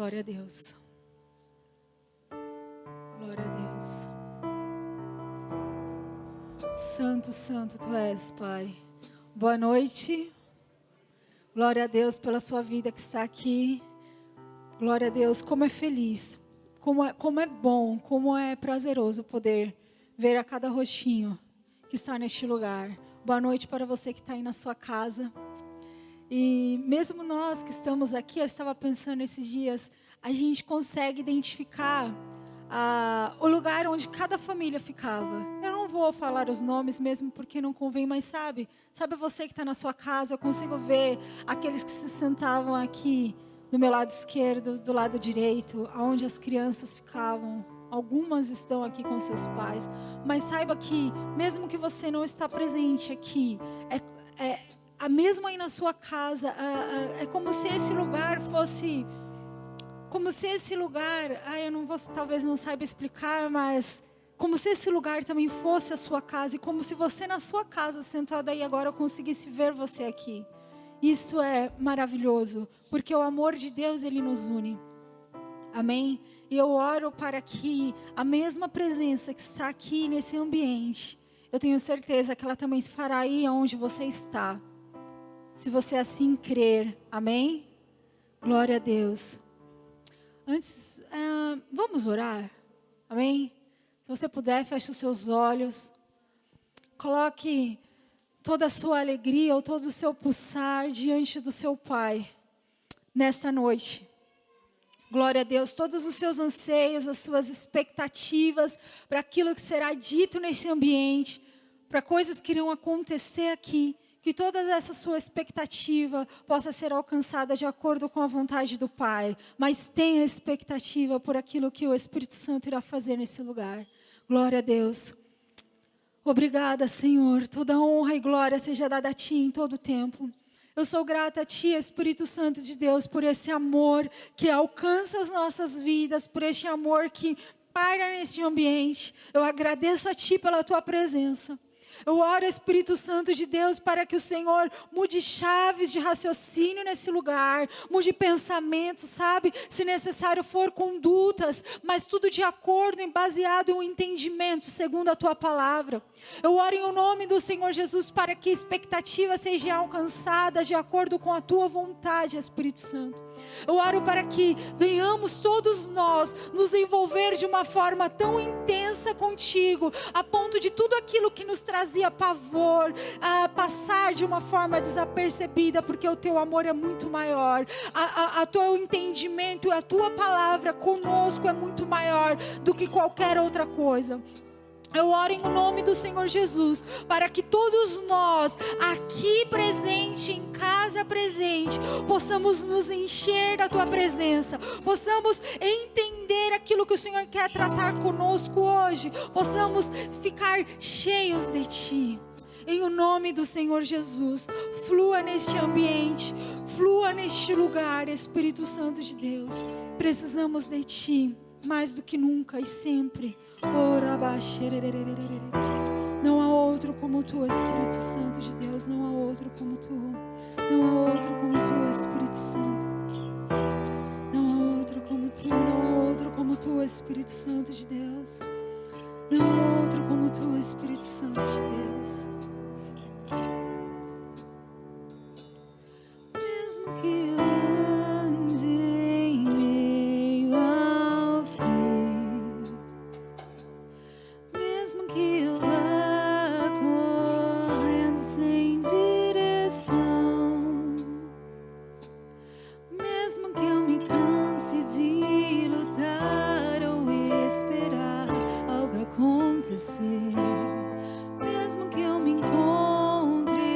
Glória a Deus. Glória a Deus. Santo, santo tu és, Pai. Boa noite. Glória a Deus pela sua vida que está aqui. Glória a Deus, como é feliz, como é bom, como é prazeroso poder ver a cada rostinho que está neste lugar. Boa noite para você que está aí na sua casa. E mesmo nós que estamos aqui, eu estava pensando esses dias, a gente consegue identificar o lugar onde cada família ficava. Eu não vou falar os nomes mesmo porque não convém, mas sabe você que está na sua casa, eu consigo ver aqueles que se sentavam aqui do meu lado esquerdo, do lado direito, onde as crianças ficavam. Algumas estão aqui com seus pais, mas saiba que mesmo que você não está presente aqui, mesmo aí na sua casa, é como se esse lugar fosse... Como se esse lugar, eu não vou, talvez não saiba explicar, mas como se esse lugar também fosse a sua casa, e como se você na sua casa, sentado aí agora, eu conseguisse ver você aqui. Isso é maravilhoso, porque o amor de Deus, Ele nos une. Amém? E eu oro para que a mesma presença que está aqui nesse ambiente, eu tenho certeza que ela também se fará aí onde você está. Se você assim crer, amém? Glória a Deus. Antes, vamos orar, amém? Se você puder, feche os seus olhos. Coloque toda a sua alegria ou todo o seu pulsar diante do seu Pai, nesta noite. Glória a Deus, todos os seus anseios, as suas expectativas para aquilo que será dito nesse ambiente, para coisas que irão acontecer aqui. Que toda essa sua expectativa possa ser alcançada de acordo com a vontade do Pai. Mas tenha expectativa por aquilo que o Espírito Santo irá fazer nesse lugar. Glória a Deus. Obrigada, Senhor. Toda honra e glória seja dada a Ti em todo o tempo. Eu sou grata a Ti, Espírito Santo de Deus, por esse amor que alcança as nossas vidas, por este amor que paira neste ambiente. Eu agradeço a Ti pela Tua presença. Eu oro, Espírito Santo de Deus, para que o Senhor mude chaves de raciocínio nesse lugar, mude pensamentos, sabe? Se necessário for condutas, mas tudo de acordo e baseado em um entendimento segundo a Tua palavra. Eu oro em o nome do Senhor Jesus para que a expectativa seja alcançada de acordo com a Tua vontade, Espírito Santo. Eu oro para que venhamos todos nós nos envolver de uma forma tão intensa contigo, a ponto de tudo aquilo que nos trazia pavor, passar de uma forma desapercebida, porque o Teu amor é muito maior, o Teu entendimento e a Tua palavra conosco é muito maior do que qualquer outra coisa. Eu oro em nome do Senhor Jesus, para que todos nós, aqui presente, em casa presente, possamos nos encher da Tua presença, possamos entender aquilo que o Senhor quer tratar conosco hoje, possamos ficar cheios de Ti. Em o nome do Senhor Jesus, flua neste ambiente, flua neste lugar, Espírito Santo de Deus. Precisamos de Ti, mais do que nunca e sempre. Não há outro como Tu, Espírito Santo de Deus. Não há outro como Tu. Não há outro como Tu, Espírito Santo. Não há outro como Tu. Não há outro como Tu, Espírito Santo de Deus. Não há outro como Tu, Espírito Santo de Deus. Mesmo que eu ande em meio ao fim, mesmo que eu vá correndo sem direção, mesmo que eu me canse de lutar ou esperar algo acontecer, mesmo que eu me encontre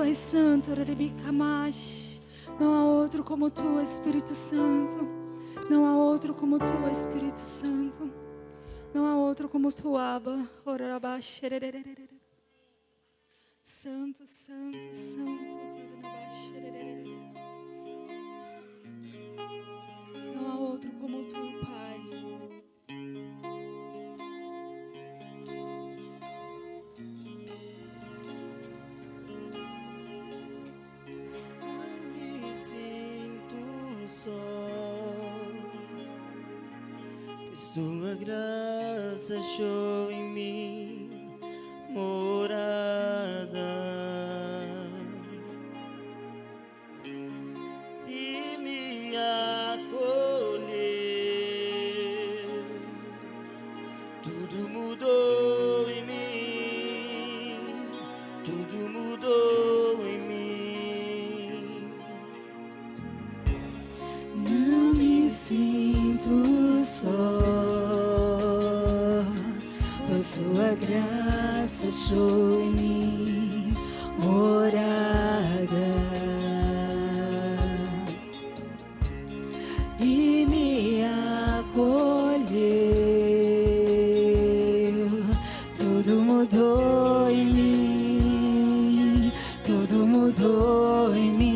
Pai Santo, não há outro como tu, Espírito Santo. Não há outro como tu, Espírito Santo. Não há outro como tu, Abba. Santo, Santo, Santo. Não há outro como tu, Pai. Me sinto só, pois tua graça achou em mim morada e me acolheu. Tudo mudou em mim, tudo mudou em mim. Não me sinto só, pois sua graça achou em mim morada e me acolheu. Tudo mudou em mim, tudo mudou em mim.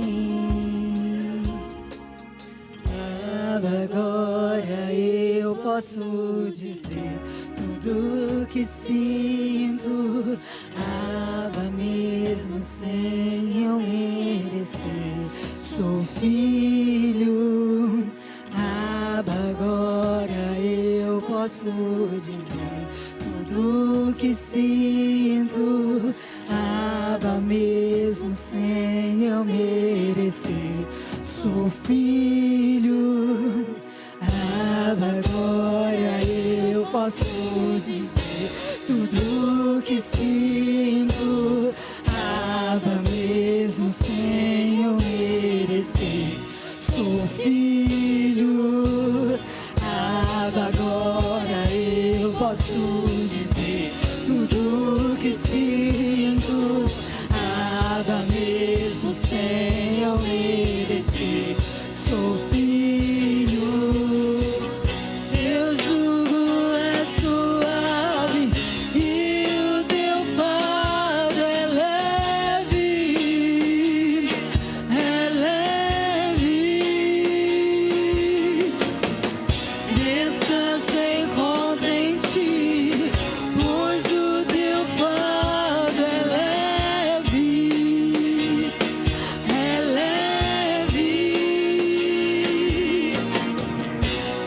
Agora eu posso dizer tudo que sinto, Abba, mesmo sem eu merecer. Sou filho, Abba, agora eu posso dizer tudo que sinto, Abba, mesmo sem eu merecer. Sou filho, Abba, agora eu posso dizer tudo que sinto, Abba, mesmo sem eu merecer. Sou filho, Abba, agora eu posso dizer tudo que sinto, Abba, mesmo sem eu merecer. Sou filho, teu jugo é suave e o teu fardo é leve, é leve. Descanso encontra em ti, pois o teu fardo é leve, é leve.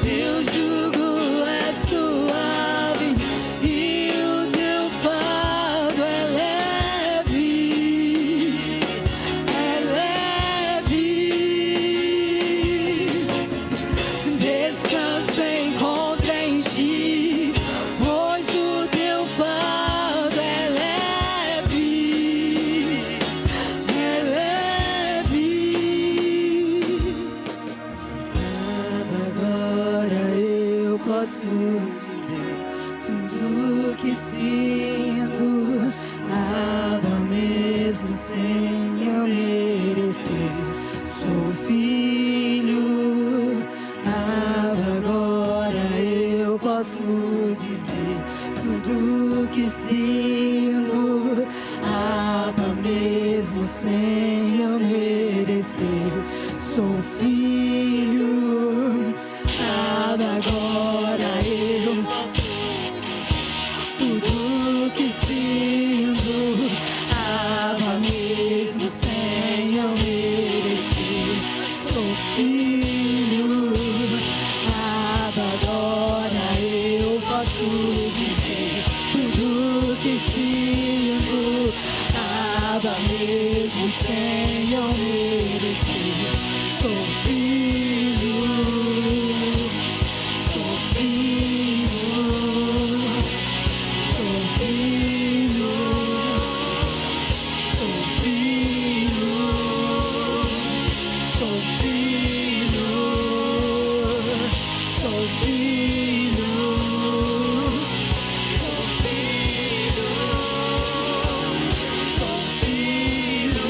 Teu jugo é suave e o teu fardo é leve, é leve. Descanso encontra em ti, pois o teu fardo é leve, é leve. Agora eu posso dizer tudo que sinto, Abba, mesmo sem eu merecer. Sou filho, Abba, agora eu posso dizer tudo que sinto, Abba, mesmo sem eu merecer. Sou filho, Abba, agora eu tudo que sinto, Abba, mesmo sem eu merecer. Sou filho, Abba, agora eu posso dizer tudo que sinto, Abba, mesmo sem eu merecer. Sou filho, sou filho, sou filho, sou filho, sou filho, sou filho, sou filho, sou filho.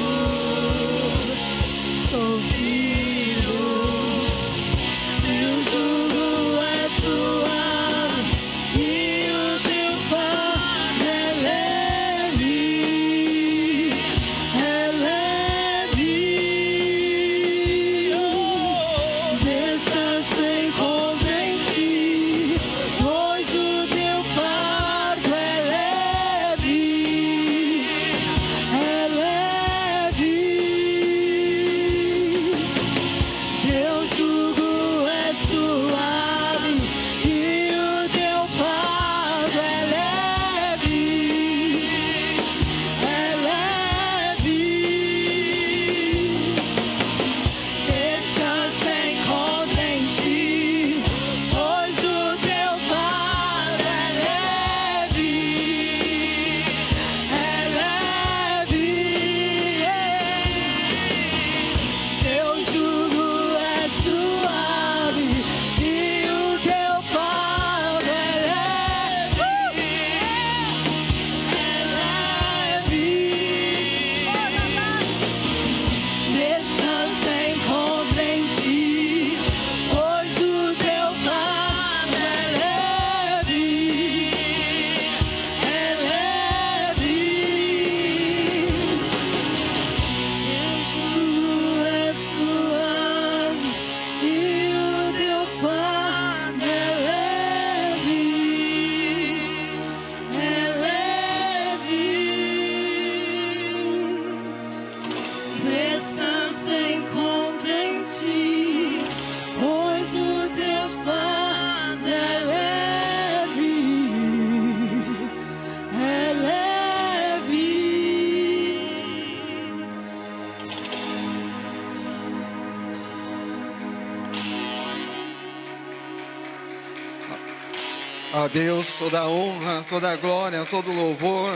A Deus toda a honra, toda a glória, todo o louvor.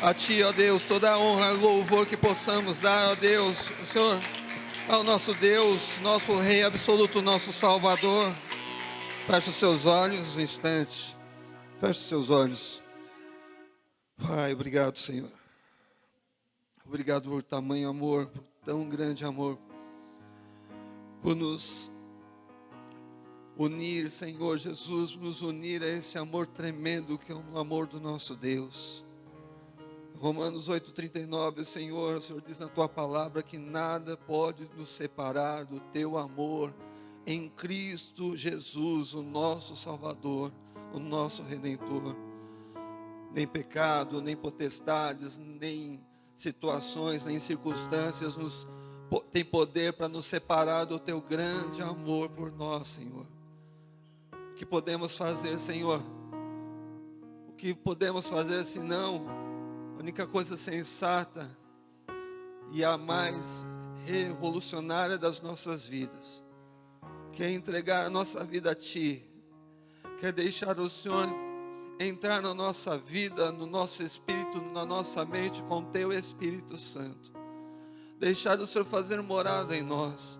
A Ti, ó Deus, toda a honra e louvor que possamos dar, ó Deus. O Senhor é o nosso Deus, nosso Rei absoluto, nosso Salvador. Feche os seus olhos um instante. Feche os seus olhos. Pai, obrigado, Senhor. Obrigado por tamanho amor, por tão grande amor. Por nos unir, Senhor Jesus, nos unir a esse amor tremendo que é o amor do nosso Deus. Romanos 8,39, Senhor, o Senhor diz na Tua palavra que nada pode nos separar do Teu amor em Cristo Jesus, o nosso Salvador, o nosso Redentor. Nem pecado, nem potestades, nem situações, nem circunstâncias tem poder para nos separar do Teu grande amor por nós, Senhor. O que podemos fazer, Senhor? O que podemos fazer senão a única coisa sensata e a mais revolucionária das nossas vidas, que é entregar a nossa vida a Ti, que é deixar o Senhor entrar na nossa vida, no nosso espírito, na nossa mente com o Teu Espírito Santo. Deixar o Senhor fazer morada em nós,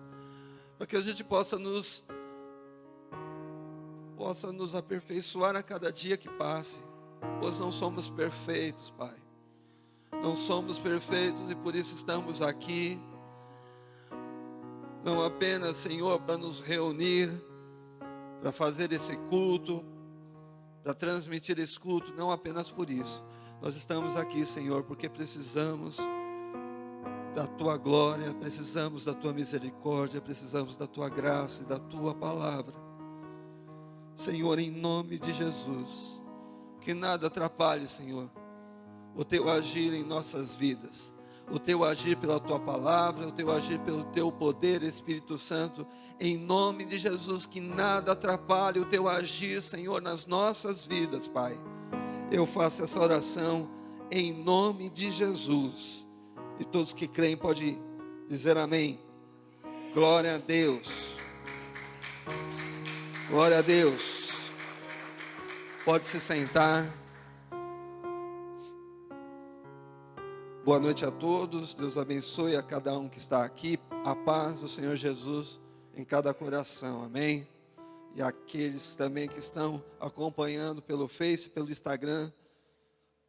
para que a gente possa nos aperfeiçoar a cada dia que passe, pois não somos perfeitos, Pai. Não somos perfeitos e por isso estamos aqui, não apenas, Senhor, para nos reunir, para fazer esse culto, para transmitir esse culto, não apenas por isso. Nós estamos aqui, Senhor, porque precisamos da Tua glória, precisamos da Tua misericórdia, precisamos da Tua graça e da Tua palavra. Senhor, em nome de Jesus, que nada atrapalhe, Senhor, o Teu agir em nossas vidas, o Teu agir pela Tua palavra, o Teu agir pelo Teu poder, Espírito Santo, em nome de Jesus, que nada atrapalhe o Teu agir, Senhor, nas nossas vidas, Pai. Eu faço essa oração em nome de Jesus. E todos que creem podem dizer amém. Glória a Deus. Glória a Deus. Pode se sentar. Boa noite a todos. Deus abençoe a cada um que está aqui. A paz do Senhor Jesus em cada coração. Amém. E aqueles também que estão acompanhando pelo Face, pelo Instagram.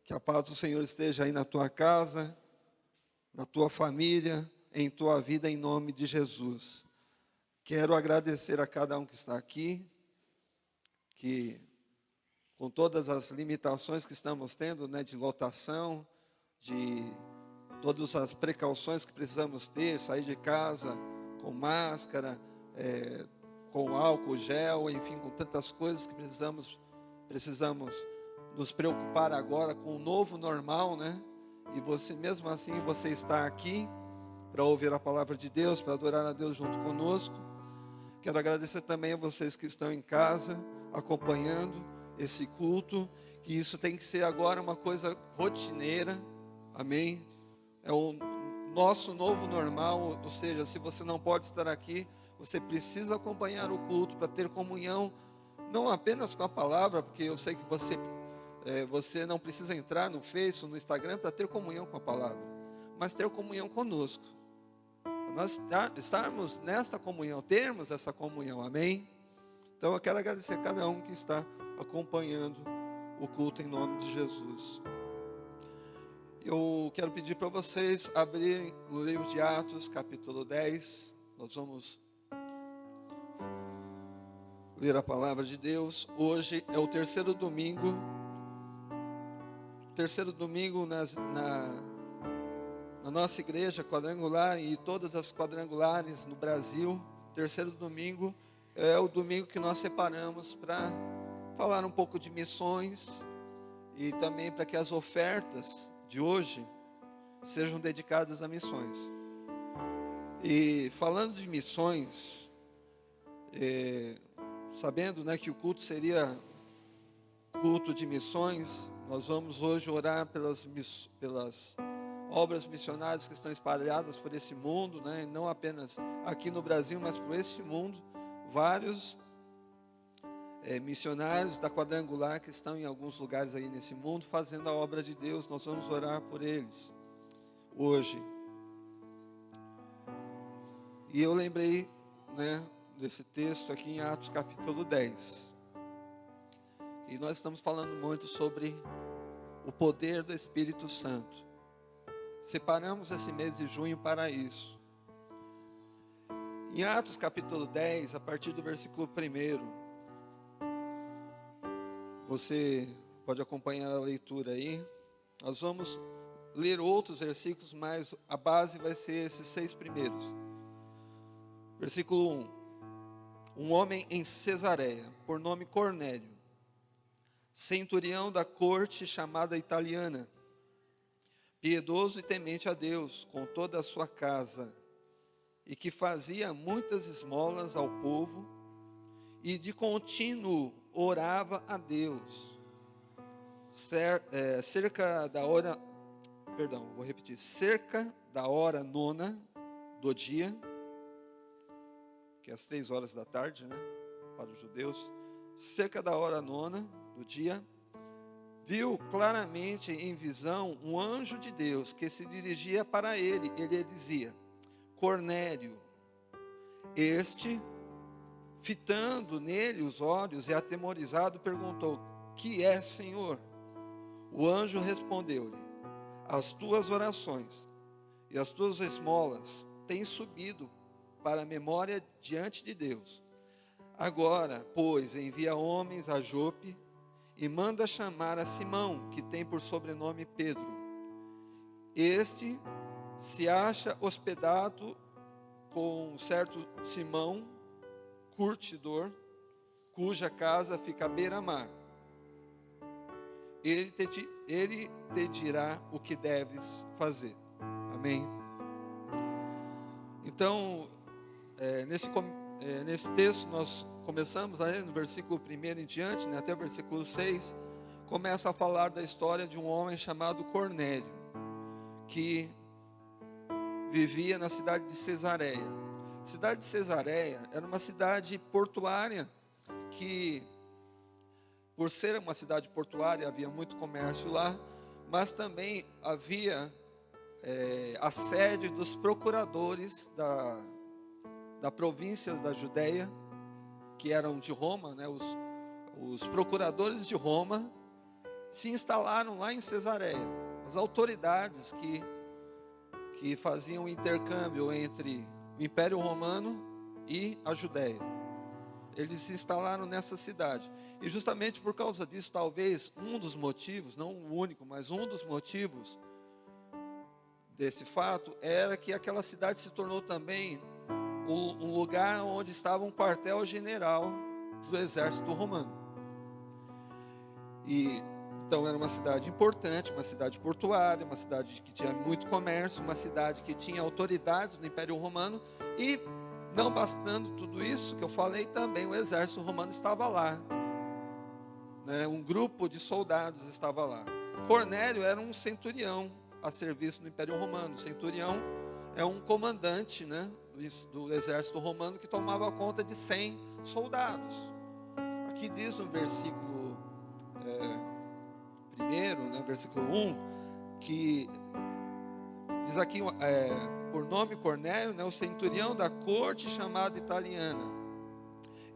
Que a paz do Senhor esteja aí na tua casa, na tua família, em tua vida, em nome de Jesus. Quero agradecer a cada um que está aqui, que com todas as limitações que estamos tendo, né, de lotação, de todas as precauções que precisamos ter, sair de casa com máscara, com álcool gel, enfim, com tantas coisas que precisamos nos preocupar agora com o novo normal, né? E você, mesmo assim, você está aqui para ouvir a palavra de Deus, para adorar a Deus junto conosco. Quero agradecer também a vocês que estão em casa, acompanhando esse culto, que isso tem que ser agora uma coisa rotineira, amém? É o nosso novo normal, ou seja, se você não pode estar aqui, você precisa acompanhar o culto para ter comunhão, não apenas com a palavra, porque eu sei que você não precisa entrar no Face, no Instagram para ter comunhão com a palavra, mas ter comunhão conosco. Nós estarmos nesta comunhão, termos essa comunhão, amém? Então eu quero agradecer a cada um que está acompanhando o culto em nome de Jesus. Eu quero pedir para vocês abrirem no livro de Atos, capítulo 10. Nós vamos ler a palavra de Deus. Hoje é o terceiro domingo na nossa igreja quadrangular e todas as quadrangulares no Brasil. Terceiro domingo é o domingo que nós separamos para falar um pouco de missões e também para que as ofertas de hoje sejam dedicadas a missões. E falando de missões, sabendo, né, que o culto seria culto de missões, nós vamos hoje orar pelas obras missionárias que estão espalhadas por esse mundo, né? Não apenas aqui no Brasil, mas por esse mundo. Vários missionários da Quadrangular que estão em alguns lugares aí nesse mundo fazendo a obra de Deus. Nós vamos orar por eles hoje. E eu lembrei, desse texto aqui em Atos capítulo 10. E nós estamos falando muito sobre o poder do Espírito Santo. Separamos esse mês de junho para isso. Em Atos capítulo 10, a partir do versículo 1, você pode acompanhar a leitura aí. Nós vamos ler outros versículos, mas a base vai ser esses 6 primeiros. Versículo 1. Um homem em Cesareia, por nome Cornélio, centurião da corte chamada italiana, piedoso e temente a Deus com toda a sua casa, e que fazia muitas esmolas ao povo, e de contínuo orava a Deus. Cerca da hora nona do dia, que é às 3 horas da tarde, para os judeus, cerca da hora nona do dia, viu claramente em visão um anjo de Deus que se dirigia para ele. Ele dizia: Cornélio. Este, fitando nele os olhos e atemorizado, perguntou: que é, Senhor? O anjo respondeu-lhe: as tuas orações e as tuas esmolas têm subido para a memória diante de Deus. Agora, pois, envia homens a Jope e manda chamar a Simão, que tem por sobrenome Pedro. Este se acha hospedado com um certo Simão, curtidor, cuja casa fica à beira-mar. Ele te dirá o que deves fazer. Amém? Então, nesse texto nós começamos aí no versículo 1 em diante, até o versículo 6, começa a falar da história de um homem chamado Cornélio, que vivia na cidade de Cesareia. A cidade de Cesareia era uma cidade portuária, que, por ser uma cidade portuária, havia muito comércio lá, mas também havia a sede dos procuradores da província da Judéia, que eram de Roma, os procuradores de Roma se instalaram lá em Cesareia. As autoridades que faziam o intercâmbio entre o Império Romano e a Judéia, eles se instalaram nessa cidade. E justamente por causa disso, talvez um dos motivos, não o único, mas um dos motivos desse fato, era que aquela cidade se tornou também um lugar onde estava um quartel-general do exército romano. E então era uma cidade importante, uma cidade portuária, uma cidade que tinha muito comércio, uma cidade que tinha autoridades do Império Romano. E não bastando tudo isso que eu falei, também o exército romano estava lá, um grupo de soldados estava lá. Cornélio era um centurião a serviço do Império Romano. Centurião é um comandante, do exército romano, que tomava conta de 100 soldados. Aqui diz no versículo 1, versículo 1, que diz aqui, por nome Cornélio, o centurião da corte chamada italiana.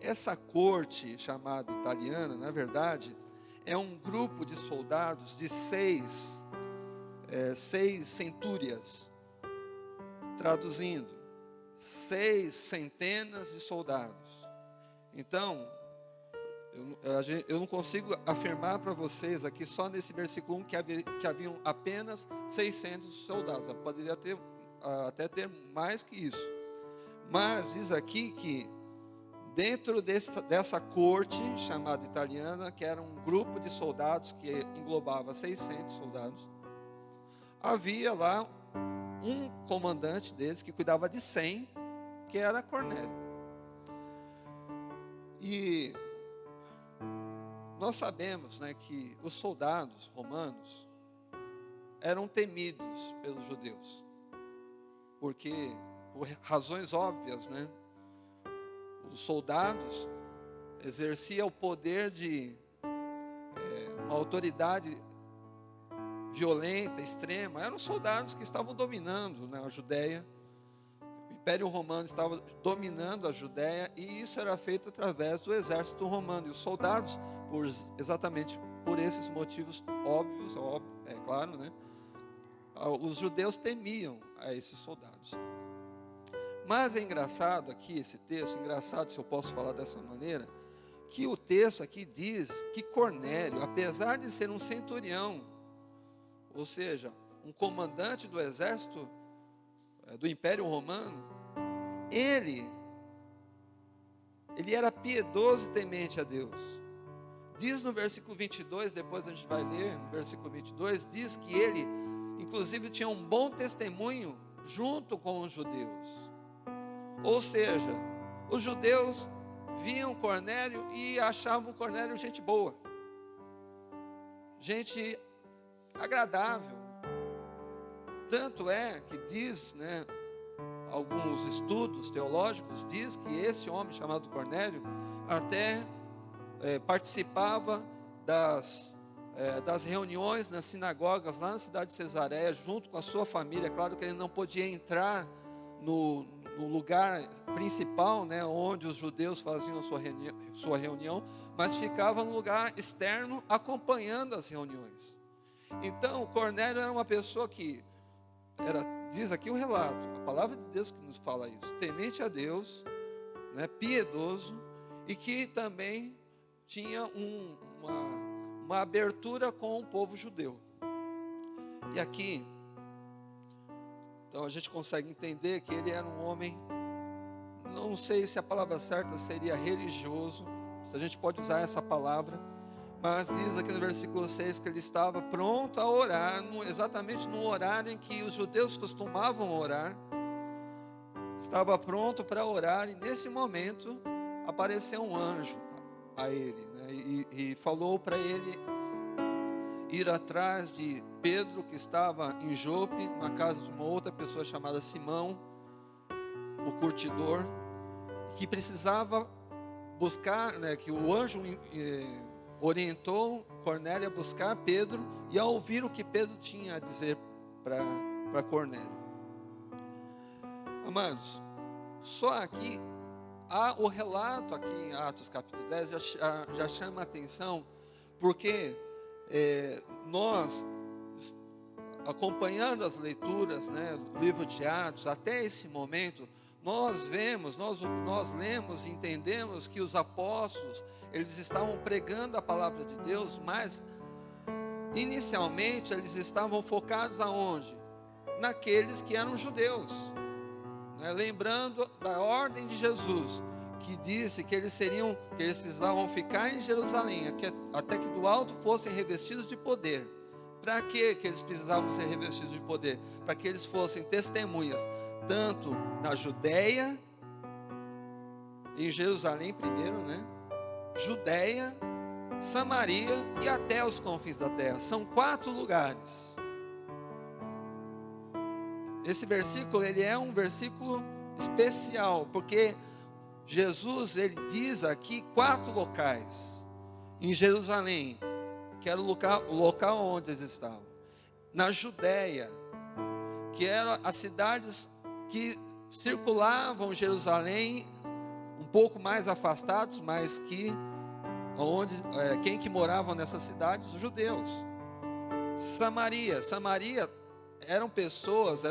Essa corte chamada italiana, na verdade, é um grupo de soldados de 6 centúrias, traduzindo, 6 centenas de soldados. Então, eu não consigo afirmar para vocês aqui, só nesse versículo 1, que haviam apenas 600 soldados. Poderia até ter mais que isso. Mas diz aqui que dentro dessa corte chamada italiana, que era um grupo de soldados que englobava 600 soldados, havia lá um comandante deles que cuidava de 100, que era Cornélio. E nós sabemos, que os soldados romanos eram temidos pelos judeus, porque, por razões óbvias, os soldados exercia o poder de uma autoridade violenta, extrema. Eram soldados que estavam dominando, né, a Judéia. O Império Romano estava dominando a Judéia, e isso era feito através do exército romano. E os soldados, exatamente por esses motivos óbvios, é claro, né, os judeus temiam a esses soldados. Mas é engraçado aqui esse texto, engraçado se eu posso falar dessa maneira, que o texto aqui diz que Cornélio, apesar de ser um centurião, ou seja, um comandante do exército do Império Romano, ele era piedoso e temente a Deus. Diz no versículo 22, depois a gente vai ler, no versículo 22, diz que ele, inclusive, tinha um bom testemunho junto com os judeus. Ou seja, os judeus viam Cornélio e achavam Cornélio gente boa, gente agradável. Tanto é que diz, né, alguns estudos teológicos diz que esse homem chamado Cornélio até participava das reuniões nas sinagogas lá na cidade de Cesareia, junto com a sua família. Claro que ele não podia entrar no lugar principal, né, onde os judeus faziam a sua reunião, mas ficava no lugar externo acompanhando as reuniões. Então, Cornélio era uma pessoa que diz aqui o relato, a palavra de Deus que nos fala isso, temente a Deus, né, piedoso, e que também tinha uma abertura com o povo judeu. E aqui, então a gente consegue entender que ele era um homem, não sei se a palavra certa seria religioso, se a gente pode usar essa palavra, mas diz aqui no versículo 6 que ele estava pronto a orar, exatamente no horário em que os judeus costumavam orar. Estava pronto para orar, e nesse momento apareceu um anjo a ele, né, e falou para ele ir atrás de Pedro, que estava em Jope, na casa de uma outra pessoa chamada Simão, o curtidor, que precisava buscar, né, que o anjo orientou Cornélio a buscar Pedro e a ouvir o que Pedro tinha a dizer para Cornélio. Amados, só aqui o relato aqui em Atos capítulo 10 já chama a atenção, porque nós, acompanhando as leituras, né, do livro de Atos, até esse momento, nós lemos e entendemos que os apóstolos, eles estavam pregando a palavra de Deus, mas inicialmente eles estavam focados aonde? Naqueles que eram judeus, né? Lembrando da ordem de Jesus, que disse que eles precisavam ficar em Jerusalém, até que do alto fossem revestidos de poder. Para que eles precisavam ser revestidos de poder? Para que eles fossem testemunhas, tanto na Judéia, em Jerusalém primeiro, né? Judéia, Samaria e até os confins da terra. São 4 lugares. Esse versículo, ele é um versículo especial, porque Jesus, ele diz aqui 4 locais. Em Jerusalém, que era o local onde eles estavam. Na Judéia, que eram as cidades que circulavam Jerusalém, um pouco mais afastados, mas quem que moravam nessas cidades? Os judeus. Samaria eram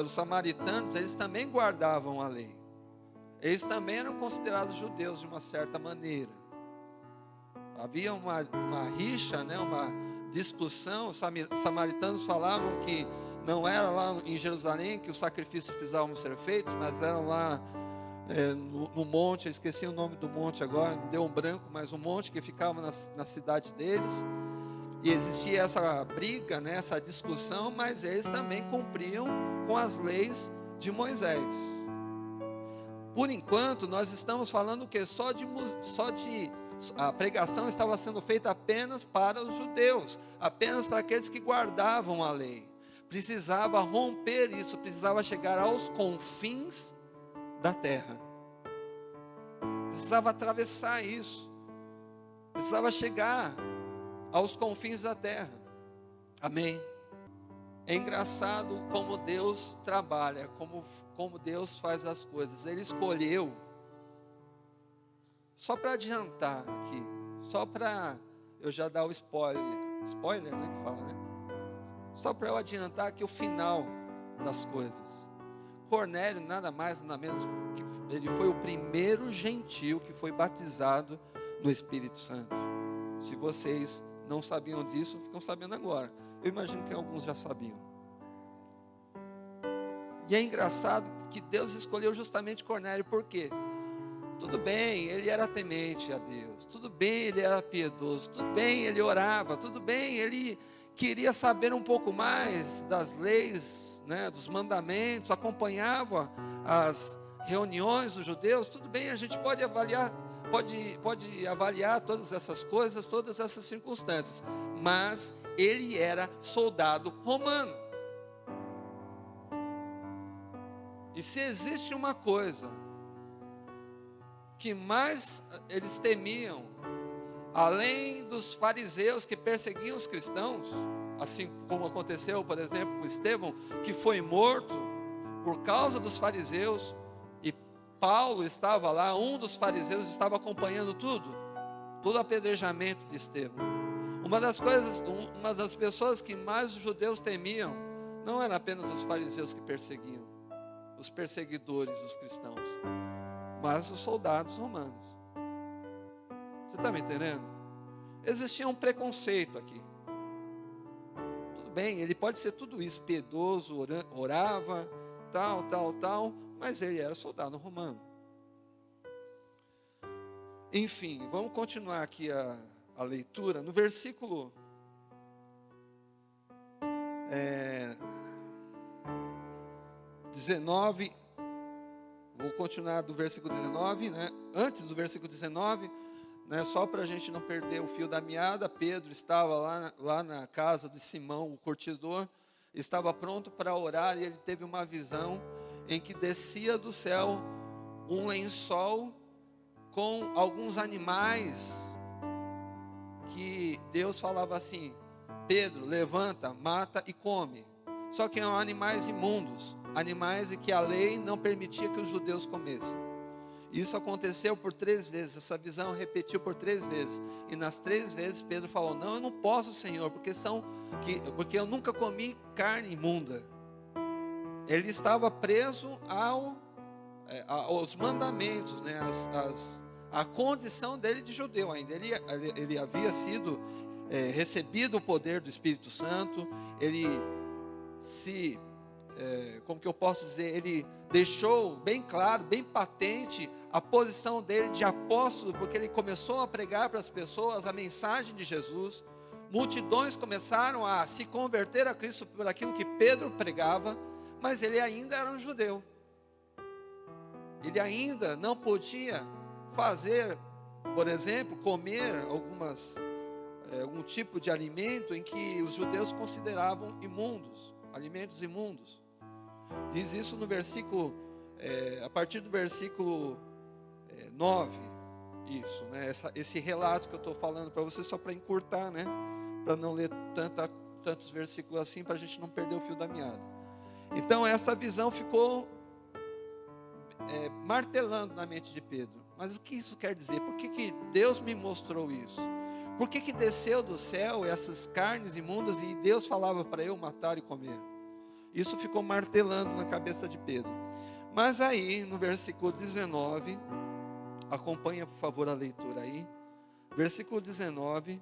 os samaritanos, eles também guardavam a lei. Eles também eram considerados judeus de uma certa maneira. Havia uma rixa, né, uma discussão. Os samaritanos falavam que não era lá em Jerusalém que os sacrifícios precisavam ser feitos, mas eram lá no monte, eu esqueci o nome do monte agora, me deu um branco, mas um monte que ficava na cidade deles. E existia essa briga, né, essa discussão, mas eles também cumpriam com as leis de Moisés. Por enquanto, nós estamos falando que a pregação estava sendo feita apenas para os judeus, apenas para aqueles que guardavam a lei. Precisava romper isso, precisava chegar aos confins da terra. Precisava atravessar isso. precisava chegar aos confins da terra. Amém? É engraçado como Deus trabalha, como Deus faz as coisas. Ele escolheu, só para adiantar aqui, só para eu já dar o spoiler, né, que fala, né? Só para eu adiantar aqui o final das coisas. Cornélio, nada mais, nada menos, que ele foi o primeiro gentil que foi batizado no Espírito Santo. Se vocês não sabiam disso, ficam sabendo agora. Eu imagino que alguns já sabiam. E é engraçado que Deus escolheu justamente Cornélio, por quê? Tudo bem, ele era temente a Deus, tudo bem, ele era piedoso, tudo bem, ele orava, tudo bem, ele queria saber um pouco mais das leis, né, dos mandamentos, acompanhava as reuniões dos judeus, tudo bem, a gente pode avaliar, pode avaliar todas essas coisas, todas essas circunstâncias, mas ele era soldado romano. E se existe uma coisa que mais eles temiam, além dos fariseus que perseguiam os cristãos, assim como aconteceu, por exemplo, com Estevão, que foi morto por causa dos fariseus, e Paulo estava lá, um dos fariseus estava acompanhando todo o apedrejamento de Estevão. Uma das pessoas que mais os judeus temiam, não eram apenas os fariseus que perseguiam, os perseguidores dos cristãos, mas os soldados romanos. Você está me entendendo? Existia um preconceito aqui. Tudo bem, ele pode ser tudo isso, piedoso, orava, tal, mas ele era soldado romano. Enfim, vamos continuar aqui a leitura. No versículo 19, vou continuar do versículo 19, né? Antes do versículo 19, né? Só para a gente não perder o fio da meada, Pedro estava lá na casa de Simão, o curtidor, estava pronto para orar, e ele teve uma visão em que descia do céu um lençol com alguns animais, que Deus falava assim: Pedro, levanta, mata e come. Só que eram animais imundos, animais que a lei não permitia que os judeus comessem. Isso aconteceu por 3 vezes, essa visão repetiu por 3 vezes. E nas 3 vezes Pedro falou: não, eu não posso, Senhor, porque eu nunca comi carne imunda. Ele estava preso aos mandamentos, né, a condição dele de judeu ainda. Ele havia sido recebido o poder do Espírito Santo, ele como que eu posso dizer, ele deixou bem claro, bem patente a posição dele de apóstolo, porque ele começou a pregar para as pessoas a mensagem de Jesus. Multidões começaram a se converter a Cristo por aquilo que Pedro pregava, mas ele ainda era um judeu. Ele ainda não podia fazer, por exemplo, comer algum tipo de alimento em que os judeus consideravam imundos, alimentos imundos. Diz isso no versículo, a partir do versículo 9, isso, né? Esse relato que eu estou falando para vocês, só para encurtar, né? Para não ler tantos versículos assim, para a gente não perder o fio da meada. Então essa visão ficou martelando na mente de Pedro. Mas o que isso quer dizer? Por que Deus me mostrou isso? Por que desceu do céu essas carnes imundas e Deus falava para eu matar e comer? Isso ficou martelando na cabeça de Pedro. Mas aí, no versículo 19, acompanha por favor a leitura aí. Versículo 19,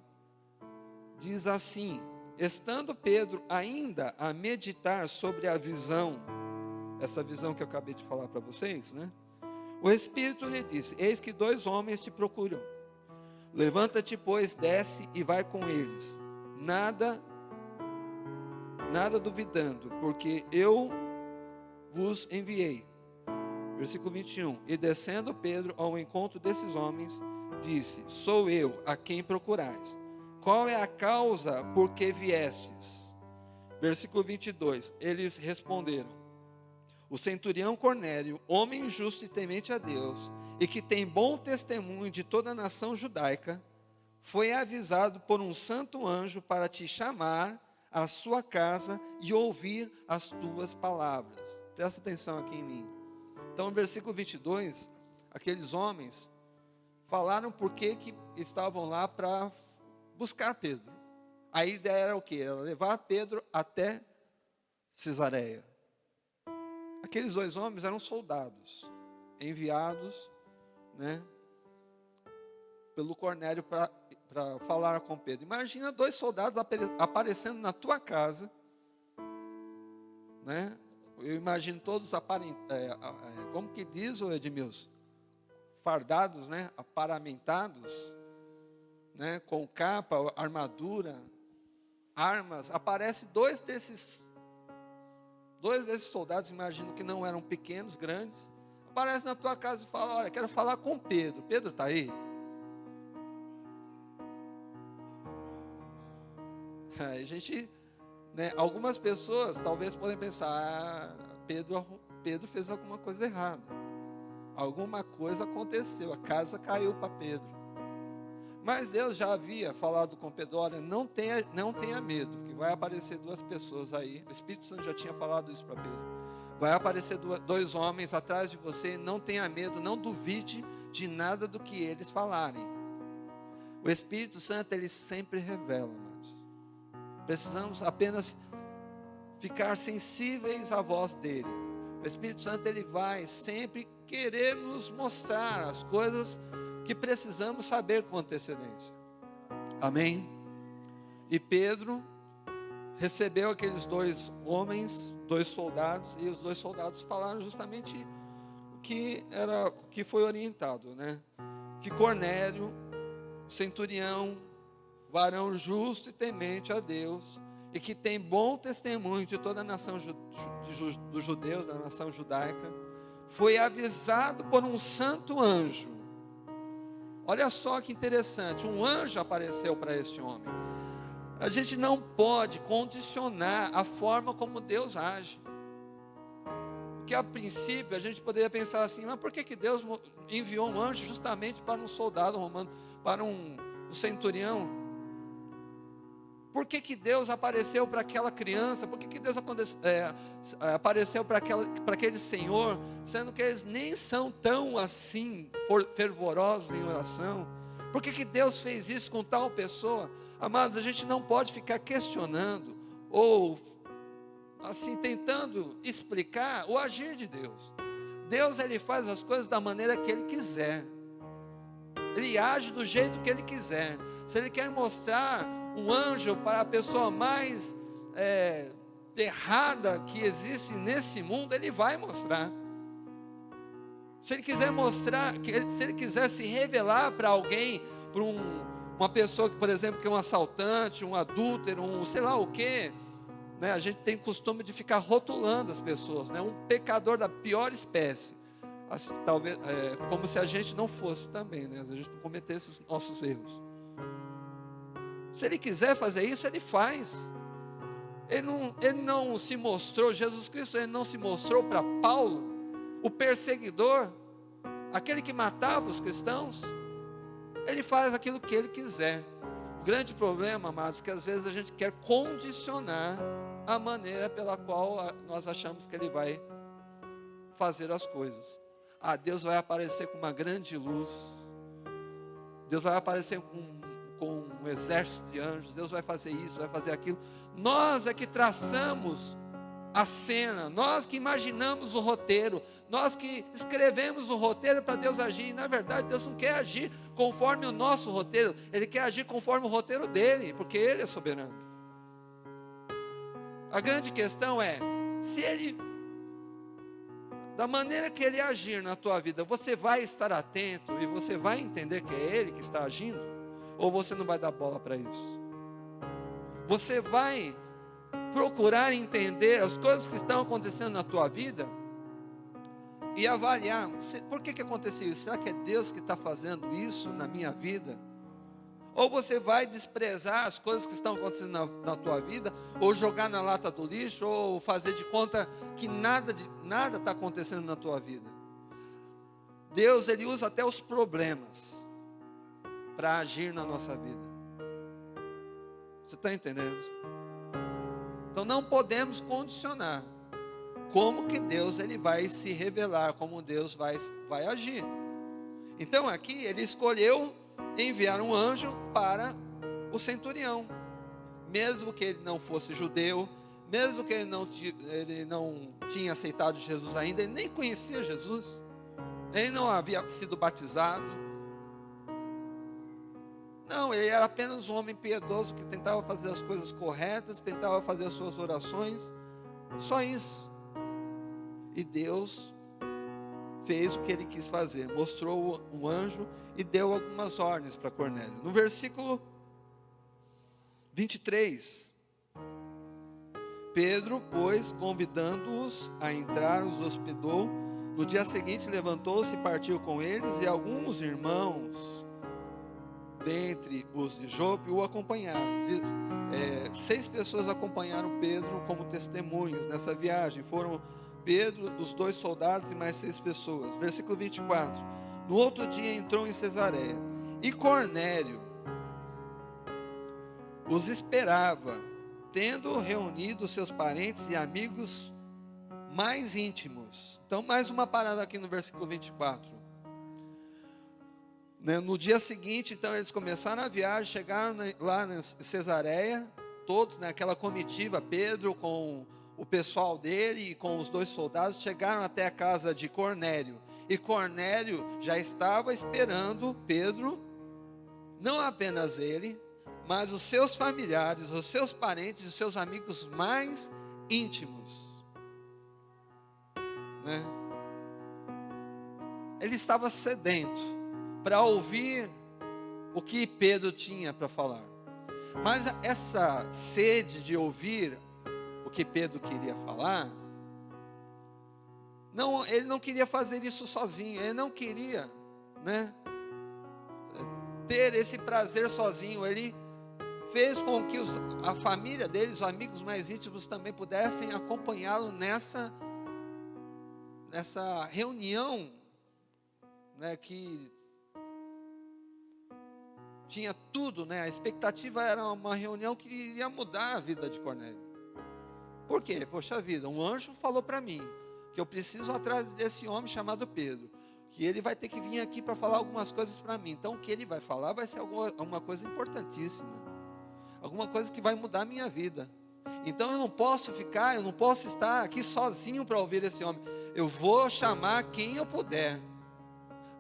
diz assim: estando Pedro ainda a meditar sobre a visão, essa visão que eu acabei de falar para vocês, né? O Espírito lhe disse: eis que 2 homens te procuram. Levanta-te, pois, desce e vai com eles. Nada duvidando, porque eu vos enviei. Versículo 21. E descendo Pedro ao encontro desses homens, disse: sou eu a quem procurais. Qual é a causa por que viestes? Versículo 22. Eles responderam: o centurião Cornélio, homem justo e temente a Deus, e que tem bom testemunho de toda a nação judaica, foi avisado por um santo anjo para te chamar à sua casa e ouvir as tuas palavras. Presta atenção aqui em mim. Então, no versículo 22, aqueles homens falaram por que estavam lá para buscar Pedro. A ideia era o quê? Era levar Pedro até Cesareia. Aqueles dois homens eram soldados, enviados, né, pelo Cornélio para falar com Pedro. Imagina dois soldados aparecendo na tua casa, né? Eu imagino todos como que diz o Edmilson? Fardados, né? Aparamentados, né? Com capa, armadura, armas. Aparece dois desses soldados, imagino que não eram pequenos, grandes. Aparece na tua casa e fala: olha, quero falar com Pedro. Pedro está aí? A gente, né, algumas pessoas talvez podem pensar: Pedro fez alguma coisa errada. Alguma coisa aconteceu, a casa caiu para Pedro. Mas Deus já havia falado com Pedro: olha, não tenha medo, que vai aparecer duas pessoas aí. O Espírito Santo já tinha falado isso para Pedro. Vai aparecer dois homens atrás de você, não tenha medo, não duvide de nada do que eles falarem. O Espírito Santo, ele sempre revela, irmãos. Precisamos apenas ficar sensíveis à voz dele. O Espírito Santo, ele vai sempre querer nos mostrar as coisas que precisamos saber com antecedência. Amém? E Pedro recebeu aqueles dois homens, dois soldados, e os dois soldados falaram justamente o que foi orientado, né? Que Cornélio, centurião, varão justo e temente a Deus, e que tem bom testemunho de toda a nação dos judeus, da nação judaica, foi avisado por um santo anjo. Olha só que interessante, um anjo apareceu para este homem. A gente não pode condicionar a forma como Deus age. Porque a princípio a gente poderia pensar assim: mas por que Deus enviou um anjo justamente para um soldado romano, para um centurião? Por que Deus apareceu para aquela criança? Por que Deus apareceu para aquele senhor, sendo que eles nem são tão assim fervorosos em oração? Por que Deus fez isso com tal pessoa? Amados, a gente não pode ficar questionando ou assim tentando explicar o agir de Deus. Deus, ele faz as coisas da maneira que ele quiser. Ele age do jeito que ele quiser. Se ele quer mostrar um anjo para a pessoa mais errada que existe nesse mundo, ele vai mostrar. Se ele quiser mostrar, se ele quiser se revelar para alguém, para uma pessoa que, por exemplo, que é um assaltante, um adúltero, um sei lá o quê, né? A gente tem costume de ficar rotulando as pessoas, né? Um pecador da pior espécie, assim, talvez, como se a gente não fosse também, né? A gente não cometesse os nossos erros. Se ele quiser fazer isso, ele faz. Ele não se mostrou, Jesus Cristo, ele não se mostrou para Paulo, o perseguidor, aquele que matava os cristãos. Ele faz aquilo que ele quiser. O grande problema, amados, é que às vezes a gente quer condicionar a maneira pela qual nós achamos que ele vai fazer as coisas. Deus vai aparecer com uma grande luz. Deus vai aparecer com um exército de anjos. Deus vai fazer isso, vai fazer aquilo. Nós é que traçamos a cena, nós que imaginamos o roteiro, nós que escrevemos o roteiro para Deus agir. E na verdade Deus não quer agir conforme o nosso roteiro, Ele quer agir conforme o roteiro dEle, porque Ele é soberano. A grande questão é, se Ele, da maneira que Ele agir na tua vida, você vai estar atento e você vai entender que é Ele que está agindo, ou você não vai dar bola para isso? Você vai procurar entender as coisas que estão acontecendo na tua vida e avaliar, por que aconteceu isso? Será que é Deus que está fazendo isso na minha vida? Ou você vai desprezar as coisas que estão acontecendo na tua vida, ou jogar na lata do lixo, ou fazer de conta que nada está acontecendo na tua vida. Deus, Ele usa até os problemas para agir na nossa vida. Você está entendendo? Então não podemos condicionar como que Deus ele vai se revelar, como Deus vai agir. Então aqui ele escolheu enviar um anjo para o centurião, mesmo que ele não fosse judeu, mesmo que ele não tinha aceitado Jesus ainda, ele nem conhecia Jesus, ele não havia sido batizado, não, ele era apenas um homem piedoso que tentava fazer as coisas corretas, tentava fazer as suas orações, só isso. E Deus fez o que ele quis fazer, mostrou um anjo e deu algumas ordens para Cornélio. No versículo 23, Pedro, pois, convidando-os a entrar, os hospedou. No dia seguinte levantou-se e partiu com eles, e alguns irmãos dentre os de Jope o acompanharam. 6 pessoas acompanharam Pedro como testemunhas nessa viagem. Foram Pedro, os 2 soldados e mais 6 pessoas. Versículo 24. No outro dia entrou em Cesareia, e Cornélio os esperava, tendo reunido seus parentes e amigos mais íntimos. Então, mais uma parada aqui no versículo 24. No dia seguinte, então, eles começaram a viagem, chegaram lá em Cesareia, todos naquela comitiva, Pedro com o pessoal dele e com os 2 soldados, chegaram até a casa de Cornélio. E Cornélio já estava esperando Pedro, não apenas ele, mas os seus familiares, os seus parentes e os seus amigos mais íntimos. Ele estava sedento para ouvir o que Pedro tinha para falar. Mas essa sede de ouvir o que Pedro queria falar, ele não queria fazer isso sozinho, ele não queria, ter esse prazer sozinho. Ele fez com que a família dele, os amigos mais íntimos também pudessem acompanhá-lo nessa reunião, que tinha tudo, a expectativa era uma reunião que iria mudar a vida de Cornélio. Por quê? Poxa vida, um anjo falou para mim que eu preciso atrás desse homem chamado Pedro, que ele vai ter que vir aqui para falar algumas coisas para mim. Então o que ele vai falar vai ser alguma coisa importantíssima, alguma coisa que vai mudar a minha vida. Então eu não posso estar aqui sozinho para ouvir esse homem. Eu vou chamar quem eu puder.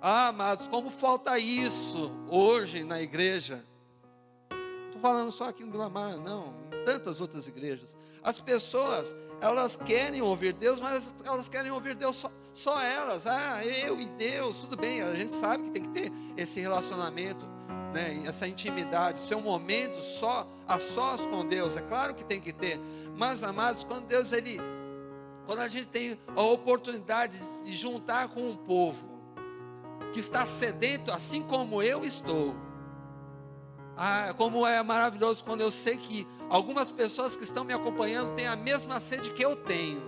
Ah, amados, como falta isso hoje na igreja. Não estou falando só aqui no Vila Mara, não, em tantas outras igrejas. As pessoas, elas querem ouvir Deus, mas elas querem ouvir Deus só elas. Ah, eu e Deus, tudo bem, a gente sabe que tem que ter esse relacionamento, essa intimidade, seu momento a sós com Deus, é claro que tem que ter. Mas, amados, quando a gente tem a oportunidade de juntar com um povo que está sedento, assim como eu estou. Como é maravilhoso quando eu sei que algumas pessoas que estão me acompanhando têm a mesma sede que eu tenho,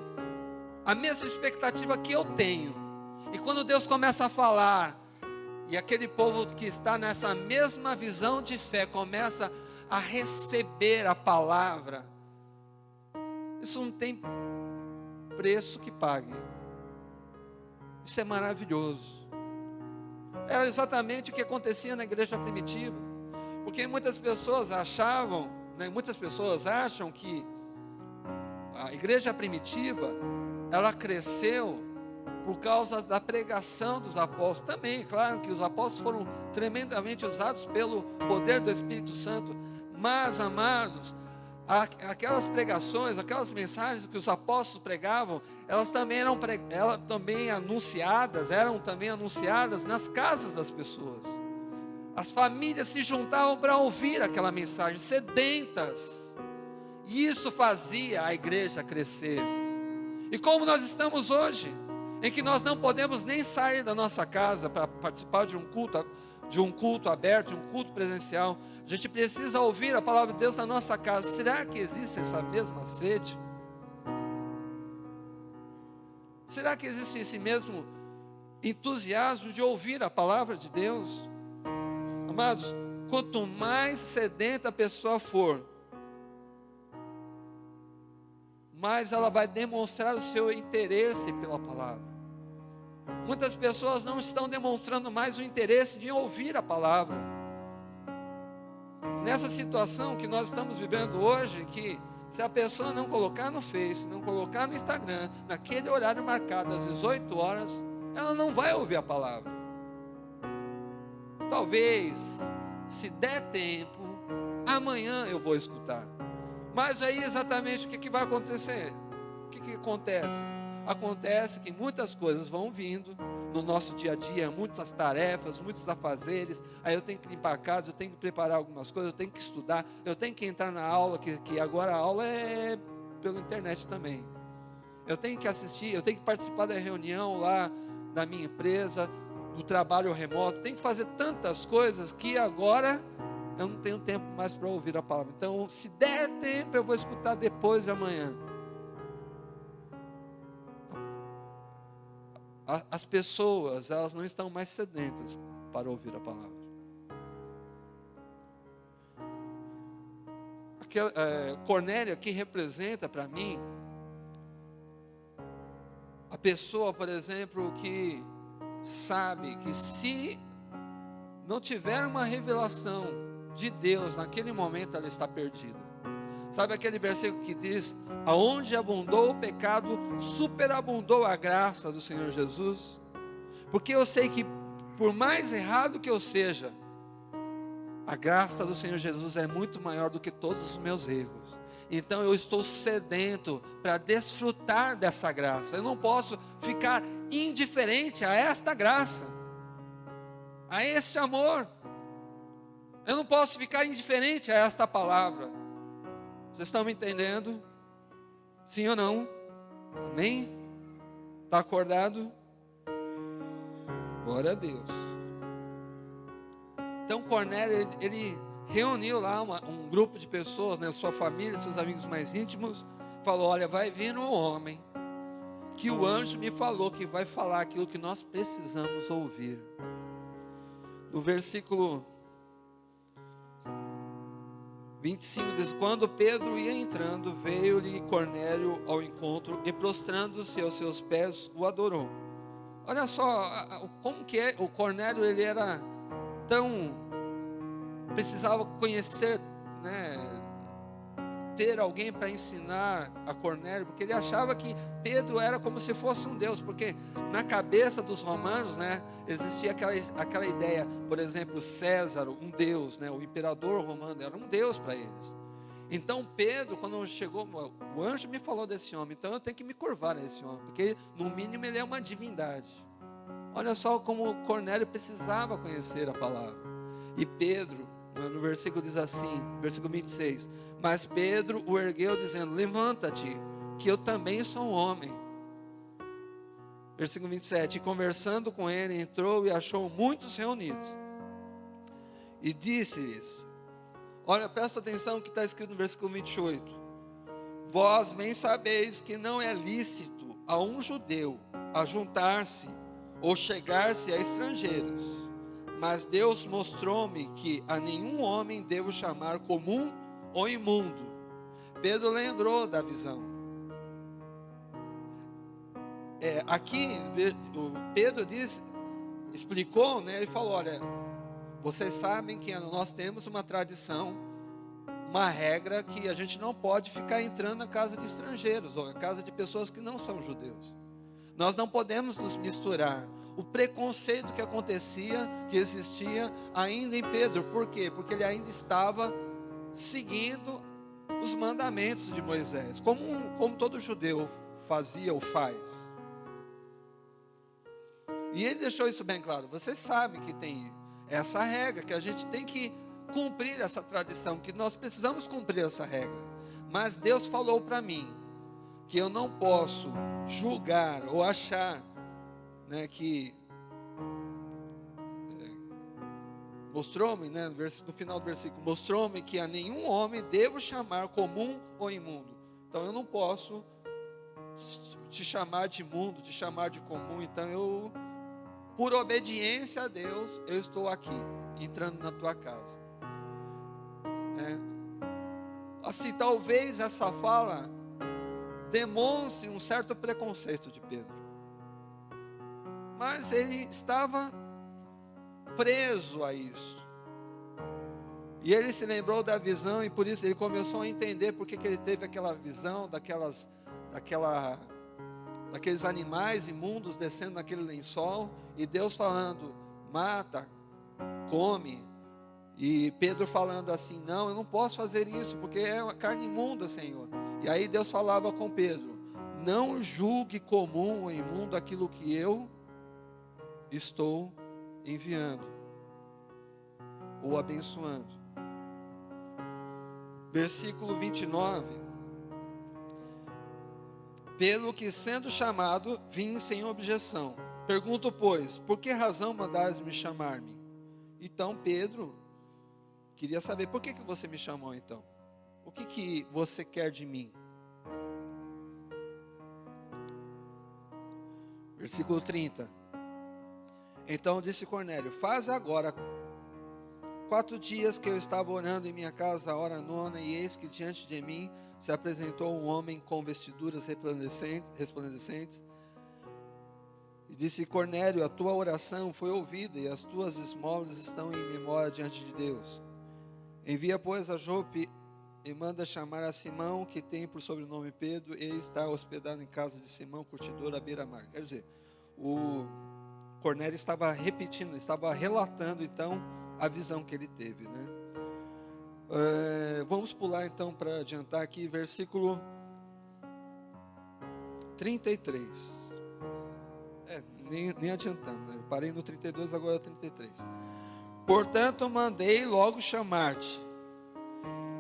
a mesma expectativa que eu tenho. E quando Deus começa a falar, e aquele povo que está nessa mesma visão de fé começa a receber a palavra, isso não tem preço que pague. Isso é maravilhoso. Era exatamente o que acontecia na igreja primitiva. Porque muitas pessoas acham que a igreja primitiva, ela cresceu por causa da pregação dos apóstolos. Também, claro que os apóstolos foram tremendamente usados pelo poder do Espírito Santo. Mas, amados, aquelas pregações, aquelas mensagens que os apóstolos pregavam, elas também eram anunciadas nas casas das pessoas. As famílias se juntavam para ouvir aquela mensagem, sedentas. E isso fazia a igreja crescer. E como nós estamos hoje, em que nós não podemos nem sair da nossa casa para participar de um culto aberto, de um culto presencial, a gente precisa ouvir a palavra de Deus na nossa casa. Será que existe essa mesma sede? Será que existe esse mesmo entusiasmo de ouvir a palavra de Deus? Amados, quanto mais sedenta a pessoa for, mais ela vai demonstrar o seu interesse pela palavra. Muitas pessoas não estão demonstrando mais o interesse de ouvir a palavra. Nessa situação que nós estamos vivendo hoje, que se a pessoa não colocar no Face, não colocar no Instagram, naquele horário marcado, às 18 horas, ela não vai ouvir a palavra. Talvez, se der tempo, amanhã eu vou escutar. Mas aí exatamente o que vai acontecer? O que acontece? Acontece que muitas coisas vão vindo no nosso dia a dia, muitas tarefas, muitos afazeres. Aí eu tenho que limpar a casa, eu tenho que preparar algumas coisas, eu tenho que estudar, eu tenho que entrar na aula, que agora a aula é pela internet também. Eu tenho que assistir, eu tenho que participar da reunião lá da minha empresa, do trabalho remoto, tenho que fazer tantas coisas que agora eu não tenho tempo mais para ouvir a palavra. Então, se der tempo, eu vou escutar depois de amanhã. As pessoas, elas não estão mais sedentas para ouvir a palavra. Cornélio aqui representa para mim a pessoa, por exemplo, que sabe que se não tiver uma revelação de Deus naquele momento, ela está perdida. Sabe aquele versículo que diz: aonde abundou o pecado, superabundou a graça do Senhor Jesus? Porque eu sei que por mais errado que eu seja, a graça do Senhor Jesus é muito maior do que todos os meus erros. Então eu estou sedento para desfrutar dessa graça. Eu não posso ficar indiferente a esta graça, a este amor. Eu não posso ficar indiferente a esta palavra. Vocês estão me entendendo? Sim ou não? Amém? Está acordado? Glória a Deus. Então Cornélio, ele reuniu lá um grupo de pessoas, né, sua família, seus amigos mais íntimos. Falou: olha, vai vir um homem que o anjo me falou que vai falar aquilo que nós precisamos ouvir. No versículo 25 diz: quando Pedro ia entrando, veio-lhe Cornélio ao encontro e, prostrando-se aos seus pés, o adorou. Olha só como que é. O Cornélio, ele era tão, precisava conhecer, né, ter alguém para ensinar a Cornélio, porque ele achava que Pedro era como se fosse um Deus, porque na cabeça dos romanos, né, existia aquela ideia, por exemplo, César, um Deus, né, o imperador romano era um Deus para eles. Então Pedro, quando chegou, o anjo me falou desse homem, então eu tenho que me curvar a esse homem, porque no mínimo ele é uma divindade. Olha só como Cornélio precisava conhecer a palavra. E Pedro, no versículo diz assim, versículo 26, mas Pedro o ergueu dizendo: levanta-te, que eu também sou um homem. Versículo 27, e conversando com ele, entrou e achou muitos reunidos, e disse-lhes, olha, presta atenção que está escrito no versículo 28, vós bem sabeis que não é lícito a um judeu ajuntar-se ou chegar-se a estrangeiros, mas Deus mostrou-me que a nenhum homem devo chamar comum ou imundo. Pedro lembrou da visão. Aqui Pedro explicou, né, ele falou: olha, vocês sabem que nós temos uma tradição, uma regra, que a gente não pode ficar entrando na casa de estrangeiros, ou na casa de pessoas que não são judeus. Nós não podemos nos misturar. O preconceito que acontecia, que existia ainda em Pedro. Por quê? Porque ele ainda estava seguindo os mandamentos de Moisés, como todo judeu fazia ou faz. E ele deixou isso bem claro. Vocês sabem que tem essa regra, que a gente tem que cumprir essa tradição, que nós precisamos cumprir essa regra. Mas Deus falou para mim que eu não posso julgar ou achar, né, que mostrou-me, né, no final do versículo, mostrou-me que a nenhum homem devo chamar comum ou imundo. Então eu não posso te chamar de imundo, te chamar de comum. Então eu por obediência a Deus, eu estou aqui, entrando na tua casa. Assim, talvez essa fala demonstre um certo preconceito de Pedro, mas ele estava preso a isso, e ele se lembrou da visão, e por isso ele começou a entender porque que ele teve aquela visão daqueles animais imundos descendo naquele lençol, e Deus falando, mata, come. E Pedro falando assim, não, eu não posso fazer isso, porque é uma carne imunda, Senhor. E aí Deus falava com Pedro, não julgue comum ou imundo aquilo que eu estou enviando, ou abençoando. Versículo 29. Pelo que sendo chamado, vim sem objeção. Pergunto, pois, por que razão mandais-me chamar-me? Então Pedro queria saber, por que você me chamou então? O que você quer de mim? Versículo 30. Então disse Cornélio, faz agora 4 dias que eu estava orando em minha casa, a hora nona, e eis que diante de mim se apresentou um homem com vestiduras resplandecentes. E disse, Cornélio, a tua oração foi ouvida, e as tuas esmolas estão em memória diante de Deus. Envia, pois, a Jope e manda chamar a Simão, que tem por sobrenome Pedro, e está hospedado em casa de Simão, curtidor à beira-mar. Quer dizer, o Cornélio estava repetindo, estava relatando então a visão que ele teve, né? Vamos pular então para adiantar aqui, versículo 33. Nem adiantamos, né? Eu parei no 32, agora é o 33. Portanto, mandei logo chamar-te,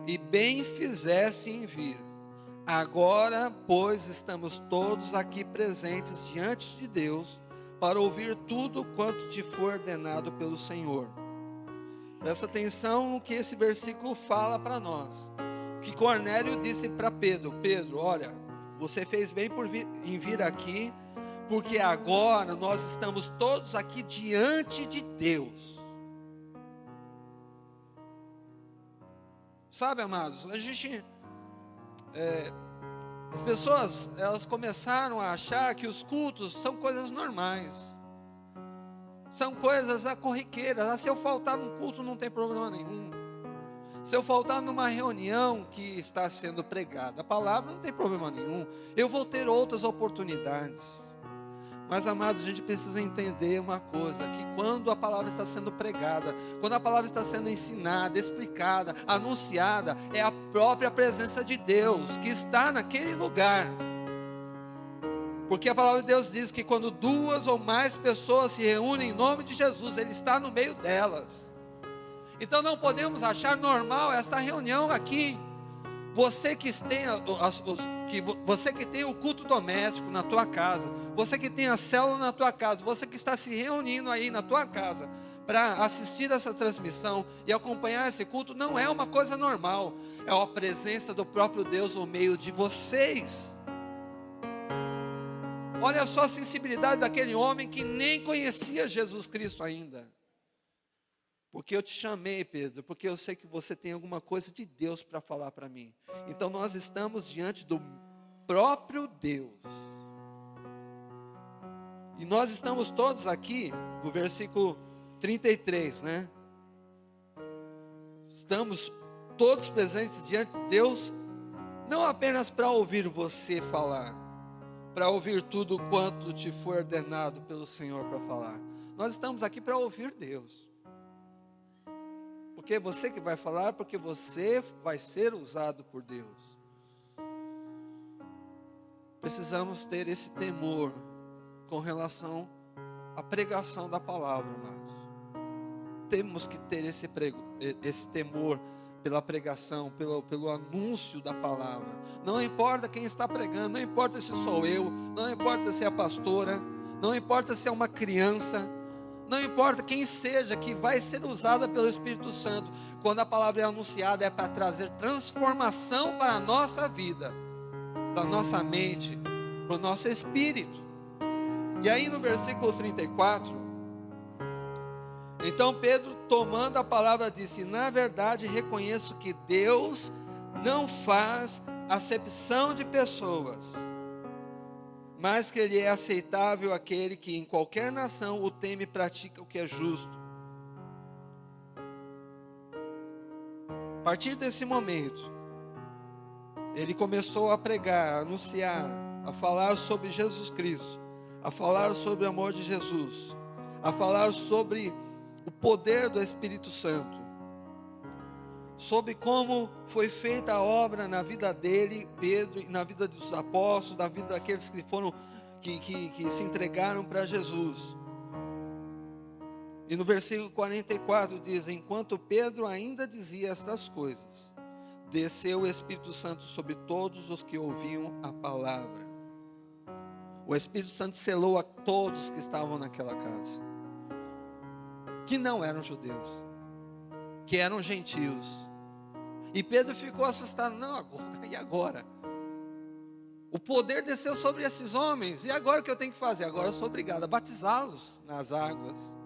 e bem fizeste em vir. Agora, pois, estamos todos aqui presentes diante de Deus, para ouvir tudo quanto te for ordenado pelo Senhor. Presta atenção no que esse versículo fala para nós. O que Cornélio disse para Pedro, Pedro, olha, você fez bem em vir aqui, porque agora nós estamos todos aqui diante de Deus. Sabe, amados, as pessoas, elas começaram a achar que os cultos são coisas normais, são coisas corriqueiras. Se eu faltar num culto não tem problema nenhum, se eu faltar numa reunião que está sendo pregada a palavra não tem problema nenhum, eu vou ter outras oportunidades. Mas, amados, a gente precisa entender uma coisa, que quando a palavra está sendo pregada, quando a palavra está sendo ensinada, explicada, anunciada, é a própria presença de Deus que está naquele lugar. Porque a palavra de Deus diz que quando 2 ou mais pessoas se reúnem em nome de Jesus, Ele está no meio delas. Então não podemos achar normal esta reunião aqui. Você que tem o culto doméstico na tua casa, você que tem a célula na tua casa, você que está se reunindo aí na tua casa para assistir essa transmissão e acompanhar esse culto, não é uma coisa normal, é a presença do próprio Deus no meio de vocês. Olha só a sensibilidade daquele homem que nem conhecia Jesus Cristo ainda. Porque eu te chamei, Pedro, porque eu sei que você tem alguma coisa de Deus para falar para mim. Então nós estamos diante do próprio Deus. E nós estamos todos aqui, no versículo 33, né? Estamos todos presentes diante de Deus, não apenas para ouvir você falar, para ouvir tudo quanto te for ordenado pelo Senhor para falar. Nós estamos aqui para ouvir Deus. Porque é você que vai falar, porque você vai ser usado por Deus. Precisamos ter esse temor com relação à pregação da palavra, amados. Temos que ter esse temor pela pregação, pelo anúncio da palavra. Não importa quem está pregando, não importa se sou eu, não importa se é a pastora, não importa se é uma criança, não importa quem seja que vai ser usada pelo Espírito Santo, quando a palavra é anunciada é para trazer transformação para a nossa vida, para a nossa mente, para o nosso espírito. E aí no versículo 34, Então Pedro, tomando a palavra, disse: na verdade reconheço que Deus não faz acepção de pessoas, mas que Ele é aceitável àquele que em qualquer nação o teme e pratica o que é justo. A partir desse momento, ele começou a pregar, a anunciar, a falar sobre Jesus Cristo, a falar sobre o amor de Jesus, a falar sobre o poder do Espírito Santo, sobre como foi feita a obra na vida dele, Pedro, e na vida dos apóstolos, na vida daqueles que foram, que se entregaram para Jesus. E no versículo 44 diz: enquanto Pedro ainda dizia estas coisas, desceu o Espírito Santo sobre todos os que ouviam a palavra. O Espírito Santo selou a todos que estavam naquela casa, que não eram judeus, que eram gentios. E Pedro ficou assustado: não, agora, e agora? O poder desceu sobre esses homens, e agora o que eu tenho que fazer? Agora eu sou obrigado a batizá-los nas águas.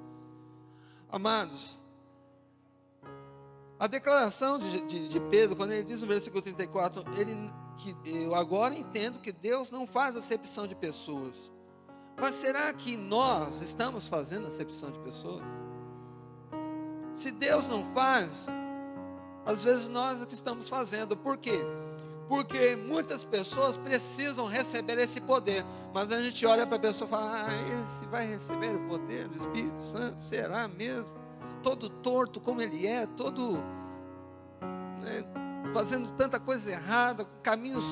Amados, a declaração de Pedro, quando ele diz no versículo 34, eu agora entendo que Deus não faz acepção de pessoas. Mas será que nós estamos fazendo acepção de pessoas? Se Deus não faz, às vezes nós é que estamos fazendo. Por quê? Porque muitas pessoas precisam receber esse poder, mas a gente olha para a pessoa e fala: esse vai receber o poder do Espírito Santo? Será mesmo? Todo torto como ele é, todo fazendo tanta coisa errada, com caminhos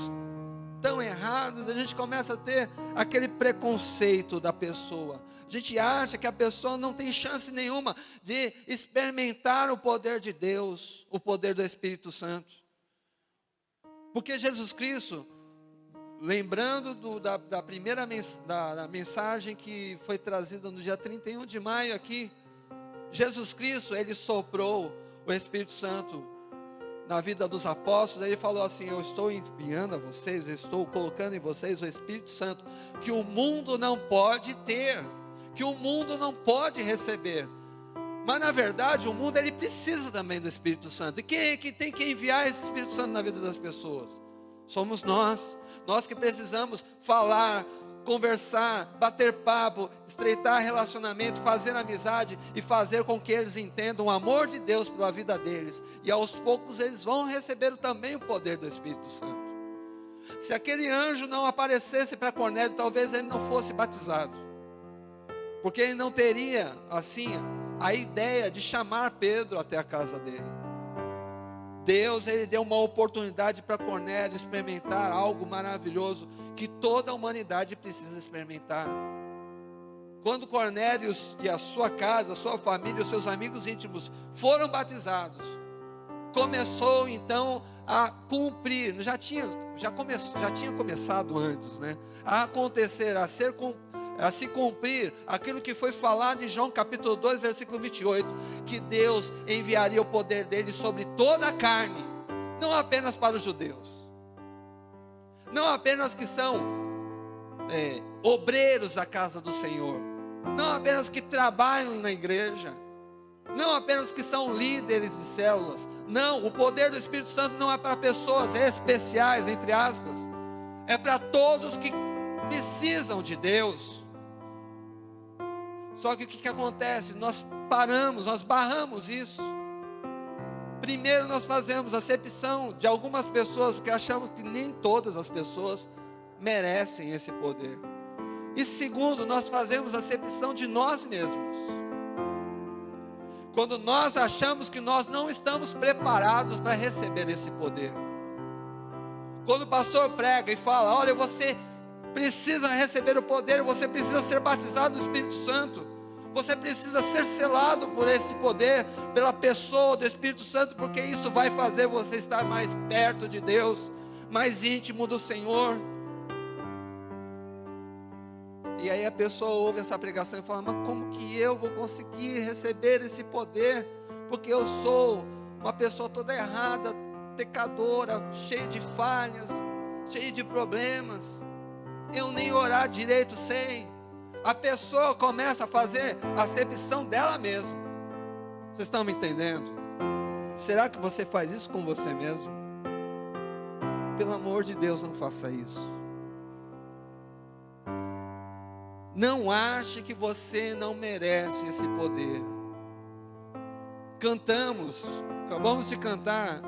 tão errados, a gente começa a ter aquele preconceito da pessoa. A gente acha que a pessoa não tem chance nenhuma de experimentar o poder de Deus, o poder do Espírito Santo. Porque Jesus Cristo, lembrando da primeira da mensagem que foi trazida no dia 31 de maio aqui, Jesus Cristo, ele soprou o Espírito Santo na vida dos apóstolos. Ele falou assim: eu estou enviando a vocês, eu estou colocando em vocês o Espírito Santo, que o mundo não pode ter, que o mundo não pode receber. Mas na verdade o mundo, ele precisa também do Espírito Santo. E quem é que tem que enviar esse Espírito Santo na vida das pessoas? Somos nós que precisamos falar, conversar, bater papo, estreitar relacionamento, fazer amizade e fazer com que eles entendam o amor de Deus pela vida deles. E aos poucos eles vão receber também o poder do Espírito Santo. Se aquele anjo não aparecesse para Cornélio, talvez ele não fosse batizado, porque ele não teria assim a ideia de chamar Pedro até a casa dele. Deus, ele deu uma oportunidade para Cornélio experimentar algo maravilhoso que toda a humanidade precisa experimentar. Quando Cornélio e a sua casa, a sua família, os seus amigos íntimos foram batizados, começou então a cumprir, já tinha começado antes, né? A acontecer, a se cumprir aquilo que foi falado em João capítulo 2, versículo 28, que Deus enviaria o poder dele sobre toda a carne, não apenas para os judeus, não apenas que são obreiros da casa do Senhor, não apenas que trabalham na igreja, não apenas que são líderes de células. Não, o poder do Espírito Santo não é para pessoas especiais, entre aspas, é para todos que precisam de Deus. Só que o que acontece? Nós barramos isso. Primeiro nós fazemos acepção de algumas pessoas, porque achamos que nem todas as pessoas merecem esse poder. E segundo, nós fazemos acepção de nós mesmos, quando nós achamos que nós não estamos preparados para receber esse poder. Quando o pastor prega e fala: olha, você precisa receber o poder, você precisa ser batizado no Espírito Santo, você precisa ser selado por esse poder, pela pessoa do Espírito Santo, porque isso vai fazer você estar mais perto de Deus, mais íntimo do Senhor. E aí a pessoa ouve essa pregação e fala: mas como que eu vou conseguir receber esse poder? Porque eu sou uma pessoa toda errada, pecadora, cheia de falhas, cheia de problemas, eu nem orar direito sei. A pessoa começa a fazer a acepção dela mesma. Vocês estão me entendendo? Será que você faz isso com você mesmo? Pelo amor de Deus, não faça isso. Não ache que você não merece esse poder. Acabamos de cantar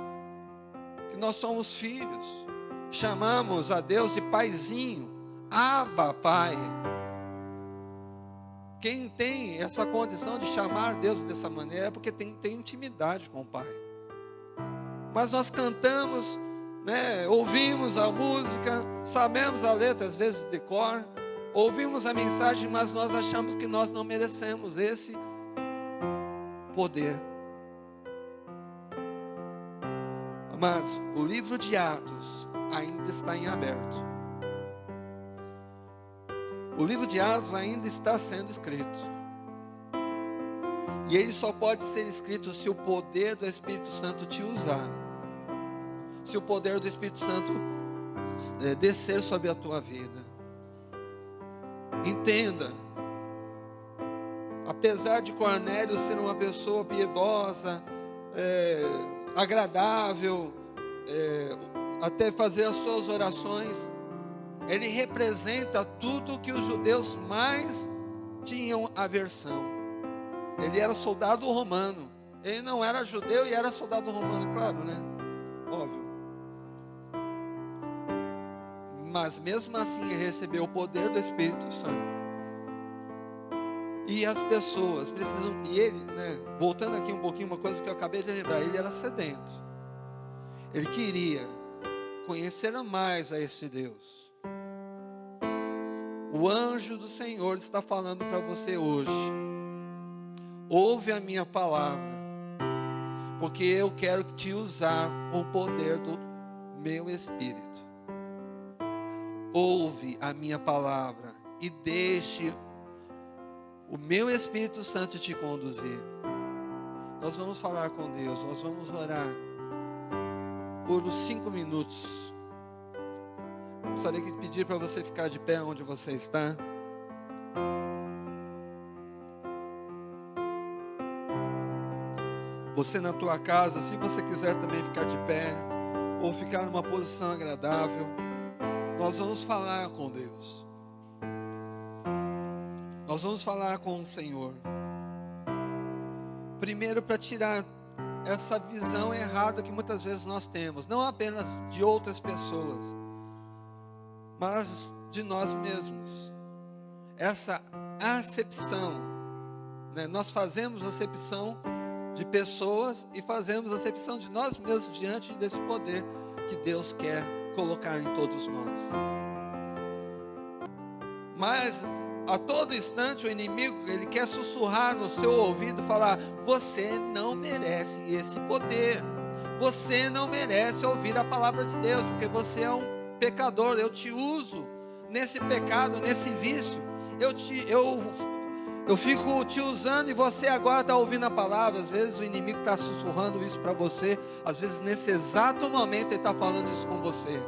que nós somos filhos. Chamamos a Deus de paizinho, Abba, Pai. Quem tem essa condição de chamar Deus dessa maneira é porque tem intimidade com o Pai. Mas nós cantamos, né, ouvimos a música, sabemos a letra, às vezes de cor, ouvimos a mensagem, mas nós achamos que nós não merecemos esse poder. Amados, o livro de Atos ainda está em aberto. O livro de Atos ainda está sendo escrito. E ele só pode ser escrito se o poder do Espírito Santo te usar. Se o poder do Espírito Santo descer sobre a tua vida. Entenda. Apesar de Cornélio ser uma pessoa piedosa, agradável, até fazer as suas orações, ele representa tudo que os judeus mais tinham aversão. Ele era soldado romano. Ele não era judeu e era soldado romano, claro, né? Óbvio. Mas mesmo assim ele recebeu o poder do Espírito Santo. E as pessoas precisam, e ele, né, voltando aqui um pouquinho, uma coisa que eu acabei de lembrar, ele era sedento. Ele queria conhecer mais a esse Deus. O anjo do Senhor está falando para você hoje. Ouve a minha palavra, porque eu quero te usar com o poder do meu Espírito. Ouve a minha palavra e deixe o meu Espírito Santo te conduzir. Nós vamos falar com Deus, nós vamos orar por uns 5 minutos. Gostaria de pedir para você ficar de pé onde você está. Você na tua casa, se você quiser também ficar de pé, ou ficar numa posição agradável, nós vamos falar com Deus. Nós vamos falar com o Senhor. Primeiro, para tirar essa visão errada que muitas vezes nós temos, não apenas de outras pessoas, mas de nós mesmos. Essa acepção, né? Nós fazemos acepção de pessoas e fazemos acepção de nós mesmos diante desse poder que Deus quer colocar em todos nós. Mas a todo instante o inimigo, ele quer sussurrar no seu ouvido, falar: você não merece esse poder, você não merece ouvir a palavra de Deus, porque você é um pecador. Eu te uso nesse pecado, nesse vício, eu fico te usando e você agora está ouvindo a palavra. Às vezes o inimigo está sussurrando isso para você, às vezes nesse exato momento ele está falando isso com você.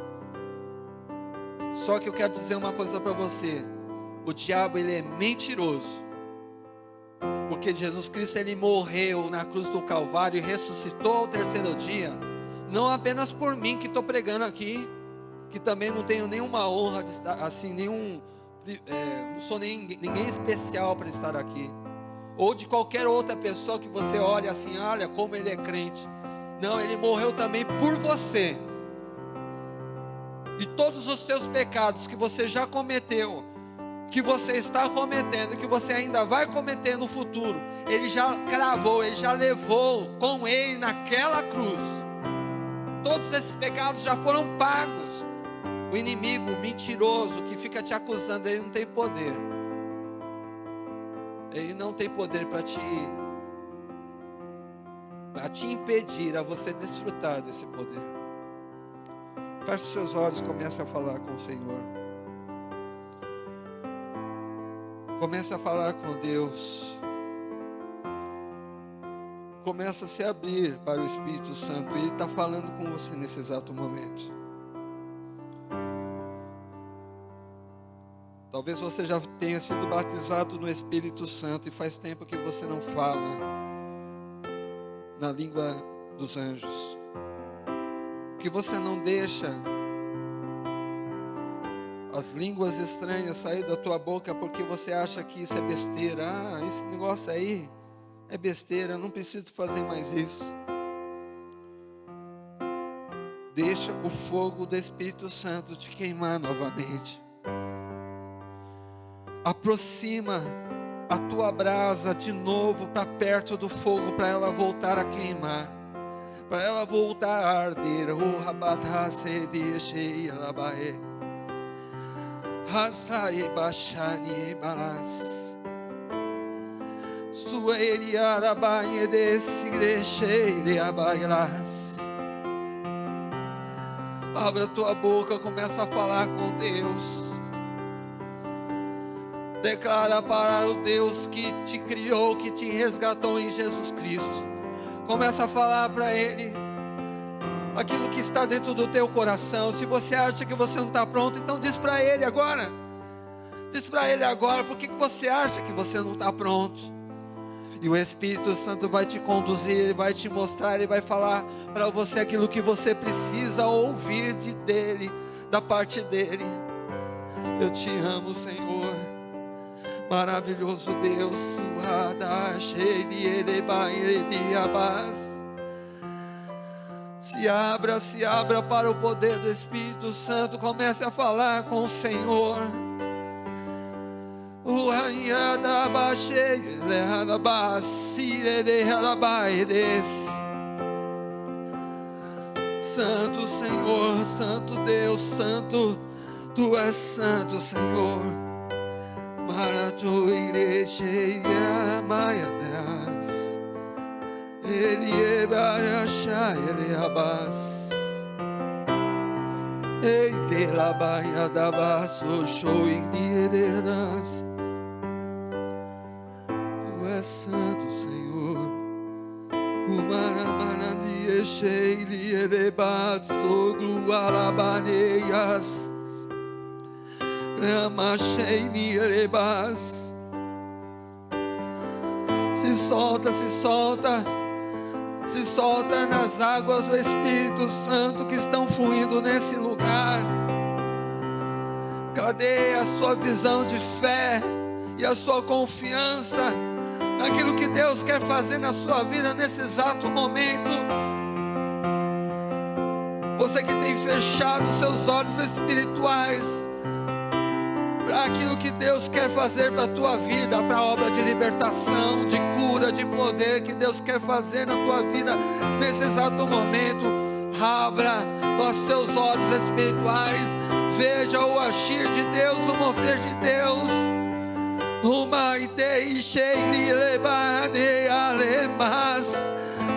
Só que eu quero dizer uma coisa para você: o diabo, ele é mentiroso, porque Jesus Cristo, ele morreu na cruz do Calvário e ressuscitou ao terceiro dia, não apenas por mim que estou pregando aqui, que também não tenho nenhuma honra de estar assim, não sou ninguém especial para estar aqui, ou de qualquer outra pessoa que você olha assim, olha como ele é crente. Não, ele morreu também por você, e todos os seus pecados que você já cometeu, que você está cometendo, que você ainda vai cometer no futuro, ele já cravou, ele já levou com ele naquela cruz. Todos esses pecados já foram pagos. O inimigo mentiroso que fica te acusando, ele não tem poder. Ele não tem poder para te impedir a você desfrutar desse poder. Feche os seus olhos, comece a falar com o Senhor. Comece a falar com Deus. Comece a se abrir para o Espírito Santo. Ele está falando com você nesse exato momento. Talvez você já tenha sido batizado no Espírito Santo e faz tempo que você não fala. na língua dos anjos. Que você não deixa as línguas estranhas sair da tua boca porque você acha que isso é besteira. Ah, esse negócio aí é besteira, eu não preciso fazer mais isso. Deixa o fogo do Espírito Santo te queimar novamente. Aproxima a tua brasa de novo para perto do fogo, para ela voltar a queimar, para ela voltar a arder. Oh, rabatase de cheia labae, hasare bachani balas, sueri arabae desse deixei de abailas. Abra a tua boca, começa a falar com Deus. Declara para o Deus que te criou, que te resgatou em Jesus Cristo. Começa a falar para Ele aquilo que está dentro do teu coração. Se você acha que você não está pronto, então diz para Ele agora. Diz para Ele agora, por que você acha que você não está pronto? E o Espírito Santo vai te conduzir, Ele vai te mostrar, Ele vai falar para você aquilo que você precisa ouvir dEle, da parte dEle. Eu te amo, Senhor, maravilhoso Deus. Se abra para o poder do Espírito Santo, comece a falar com o Senhor. Santo Senhor, Santo Deus, Santo, Tu és Santo, Senhor. Maratoire cheia maia das, Ele é barachá, Ele é abas. Ele la baia da baço show igneras. Tu és Santo, Senhor. O maramana de Echeili ele baço glualabaneias. Amachei-ni erebas. Se solta, se solta. Se solta nas águas do Espírito Santo que estão fluindo nesse lugar. Cadê a sua visão de fé e a sua confiança naquilo que Deus quer fazer na sua vida nesse exato momento? Você que tem fechado seus olhos espirituais para aquilo que Deus quer fazer para a tua vida, para a obra de libertação, de cura, de poder que Deus quer fazer na tua vida nesse exato momento. Abra os seus olhos espirituais, veja o agir de Deus, o mover de Deus. Uma ideia cheia de lebane alemas,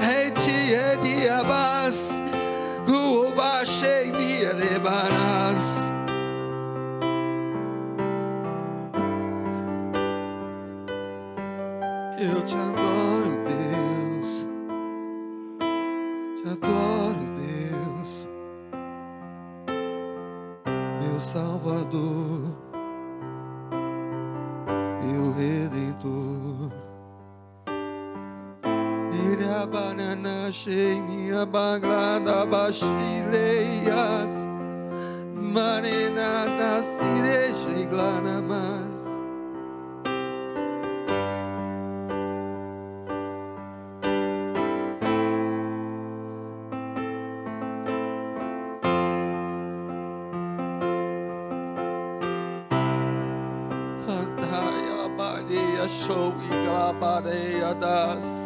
rete de abas, o baixei de lebanas. Eu te adoro, Deus, te adoro, Deus, meu Salvador, meu Redentor. Ele a banana cheia, baglada, baxileias, marenada, cireja e glanamas. Show e glabareia das.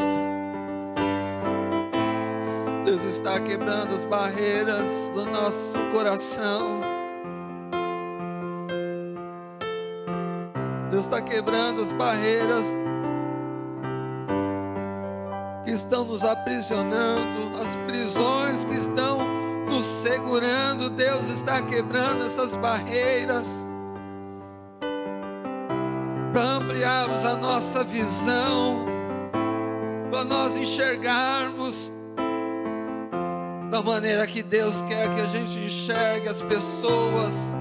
Deus está quebrando as barreiras do nosso coração. Deus está quebrando as barreiras que estão nos aprisionando, as prisões que estão nos segurando. Deus está quebrando essas barreiras para ampliarmos a nossa visão, para nós enxergarmos da maneira que Deus quer que a gente enxergue as pessoas,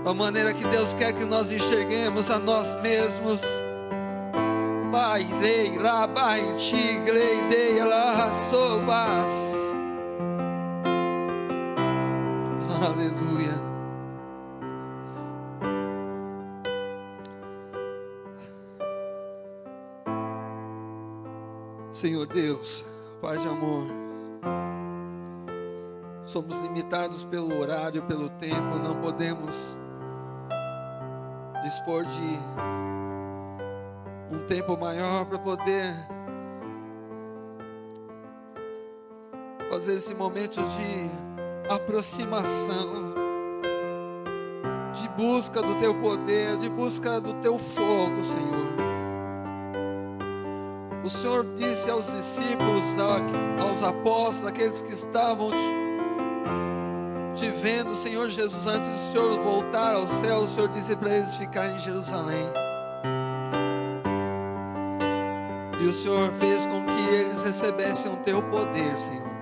da maneira que Deus quer que nós enxerguemos a nós mesmos. Pai, rei, labai, tigrei, dei, lá, sobas. Aleluia. Senhor Deus, Pai de amor, somos limitados pelo horário, pelo tempo, não podemos dispor de um tempo maior para poder fazer esse momento de aproximação, de busca do Teu poder, de busca do Teu fogo, Senhor. O Senhor disse aos discípulos, aos apóstolos, aqueles que estavam te vendo, Senhor Jesus, antes do Senhor voltar ao céu, o Senhor disse para eles ficarem em Jerusalém. E o Senhor fez com que eles recebessem o Teu poder, Senhor.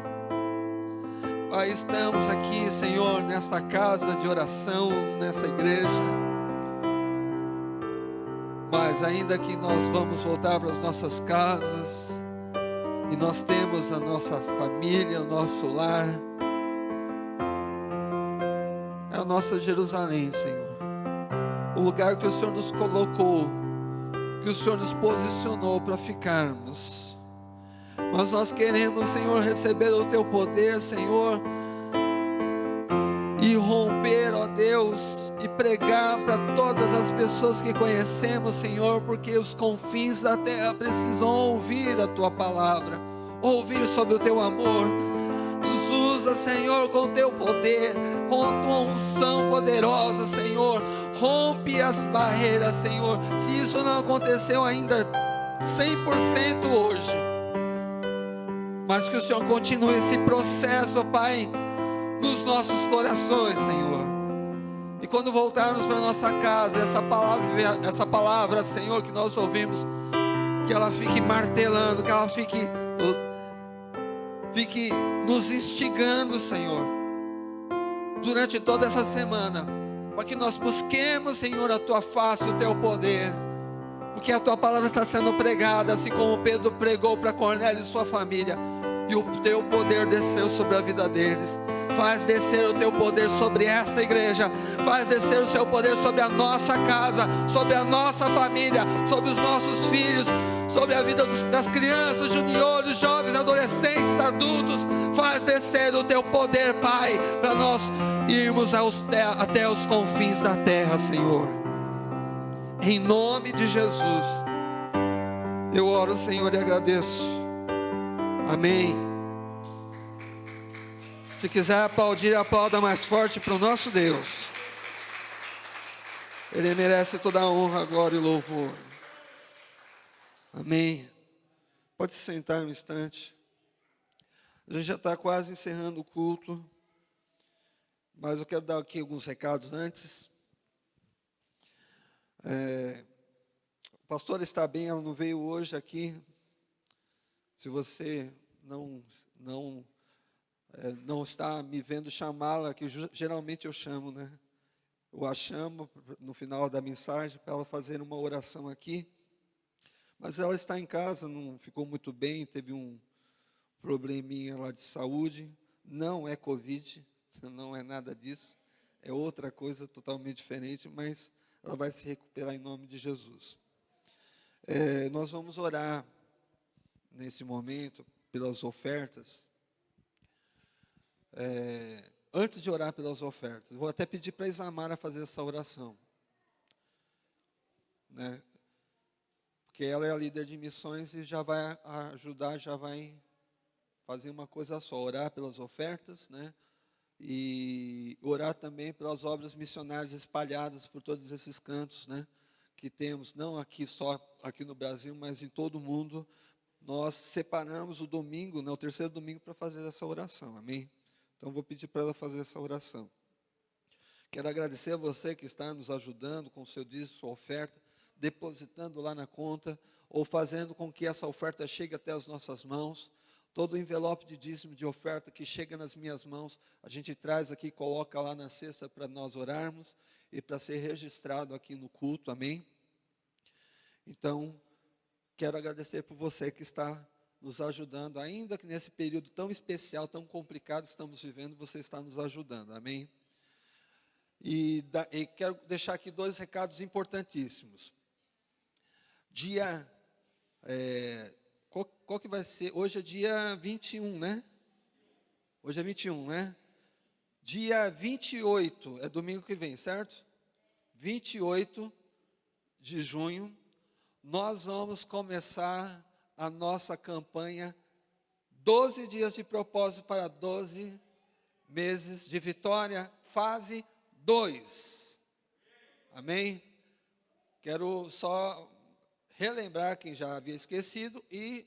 Pai, estamos aqui, Senhor, nessa casa de oração, nessa igreja. Mas ainda que nós vamos voltar para as nossas casas, e nós temos a nossa família, o nosso lar, é a nossa Jerusalém, Senhor. O lugar que o Senhor nos colocou, que o Senhor nos posicionou para ficarmos. Mas nós queremos, Senhor, receber o Teu poder, Senhor, e romper, ó Deus, e pregar para todas as pessoas que conhecemos, Senhor, porque os confins da terra precisam ouvir a Tua palavra, ouvir sobre o Teu amor. Nos usa, Senhor, com o Teu poder, com a Tua unção poderosa, Senhor. Rompe as barreiras, Senhor. Se isso não aconteceu ainda 100% hoje, mas que o Senhor continue esse processo, Pai, nos nossos corações, Senhor. E quando voltarmos para nossa casa, essa palavra, Senhor, que nós ouvimos, que ela fique martelando, que ela fique nos instigando, Senhor, durante toda essa semana, para que nós busquemos, Senhor, a Tua face, o Teu poder, porque a Tua palavra está sendo pregada, assim como Pedro pregou para Cornélio e sua família, e o Teu poder desceu sobre a vida deles. Faz descer o Teu poder sobre esta igreja, faz descer o Seu poder sobre a nossa casa, sobre a nossa família, sobre os nossos filhos, sobre a vida das crianças, juniores, jovens, adolescentes, adultos. Faz descer o Teu poder, Pai, para nós irmos até os confins da terra, Senhor. Em nome de Jesus, eu oro, Senhor, e agradeço. Amém. Se quiser aplaudir, aplauda mais forte para o nosso Deus. Ele merece toda a honra, glória e louvor. Amém. Pode se sentar um instante. A gente já está quase encerrando o culto, mas eu quero dar aqui alguns recados antes. O pastor está bem, ela não veio hoje aqui. Se você não está me vendo chamá-la, que geralmente eu chamo, né? Eu a chamo no final da mensagem para ela fazer uma oração aqui. Mas ela está em casa, não ficou muito bem, teve um probleminha lá de saúde. Não é Covid, não é nada disso. É outra coisa totalmente diferente, mas ela vai se recuperar em nome de Jesus. Nós vamos orar nesse momento pelas ofertas. Antes de orar pelas ofertas, vou até pedir para a Isamara fazer essa oração, né? Porque ela é a líder de missões e já vai ajudar, já vai fazer uma coisa só, orar pelas ofertas, né? E orar também pelas obras missionárias espalhadas por todos esses cantos, né? Que temos, não aqui só aqui no Brasil, mas em todo o mundo. Nós separamos o domingo, né, o terceiro domingo, para fazer essa oração, amém? Então, vou pedir para ela fazer essa oração. Quero agradecer a você que está nos ajudando com o seu dízimo, sua oferta, depositando lá na conta, ou fazendo com que essa oferta chegue até as nossas mãos. Todo o envelope de dízimo, de oferta que chega nas minhas mãos, a gente traz aqui, coloca lá na cesta para nós orarmos e para ser registrado aqui no culto, amém? Então, quero agradecer por você que está nos ajudando, ainda que nesse período tão especial, tão complicado que estamos vivendo, você está nos ajudando, amém? E quero deixar aqui 2 recados importantíssimos. Qual que vai ser? Hoje é dia 21, né? Hoje é 21, né? Dia 28, é domingo que vem, certo? 28 de junho, nós vamos começar a nossa campanha 12 dias de propósito para 12 meses de vitória, fase 2. Amém? Quero só relembrar quem já havia esquecido e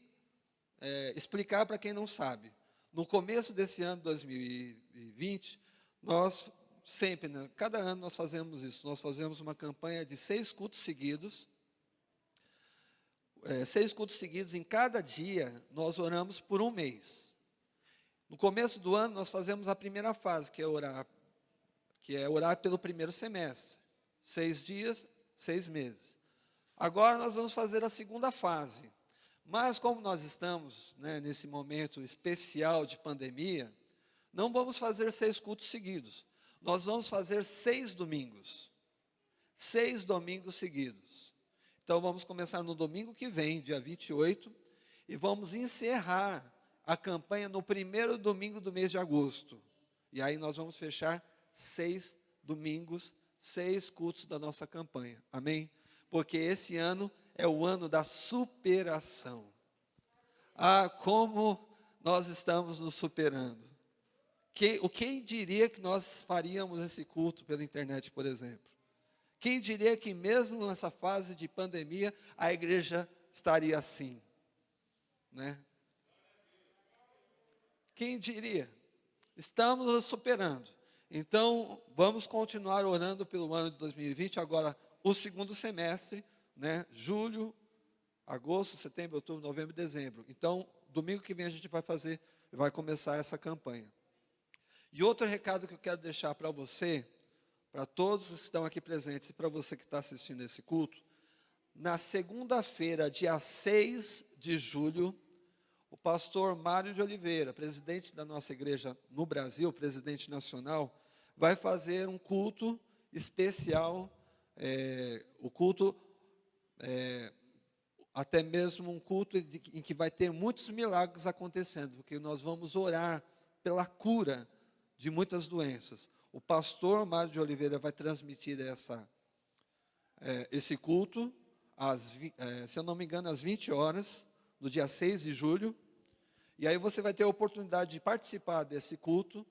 explicar para quem não sabe. No começo desse ano 2020, nós sempre, né, cada ano nós fazemos isso. Nós fazemos uma campanha de 6 cultos seguidos. 6 cultos seguidos, em cada dia, nós oramos por um mês. No começo do ano, nós fazemos a primeira fase, que é orar pelo primeiro semestre. 6 dias, 6 meses. Agora nós vamos fazer a segunda fase. Mas como nós estamos, né, nesse momento especial de pandemia, não vamos fazer 6 cultos seguidos. Nós vamos fazer 6 domingos. 6 domingos seguidos. Então vamos começar no domingo que vem, dia 28, e vamos encerrar a campanha no primeiro domingo do mês de agosto. E aí nós vamos fechar 6 domingos, 6 cultos da nossa campanha. Amém? Porque esse ano é o ano da superação. Ah, como nós estamos nos superando. Quem diria que nós faríamos esse culto pela internet, por exemplo? Quem diria que mesmo nessa fase de pandemia, a igreja estaria assim? Né? Quem diria? Estamos nos superando. Então, vamos continuar orando pelo ano de 2020, agora o segundo semestre, né? Julho, agosto, setembro, outubro, novembro e dezembro. Então, domingo que vem a gente vai começar essa campanha. E outro recado que eu quero deixar para você, para todos que estão aqui presentes e para você que está assistindo esse culto, na segunda-feira, dia 6 de julho, o pastor Mário de Oliveira, presidente da nossa igreja no Brasil, presidente nacional, vai fazer um culto especial, até mesmo um culto em que vai ter muitos milagres acontecendo, porque nós vamos orar pela cura de muitas doenças. O pastor Mário de Oliveira vai transmitir esse culto, se eu não me engano, às 20 horas, no dia 6 de julho. E aí você vai ter a oportunidade de participar desse culto,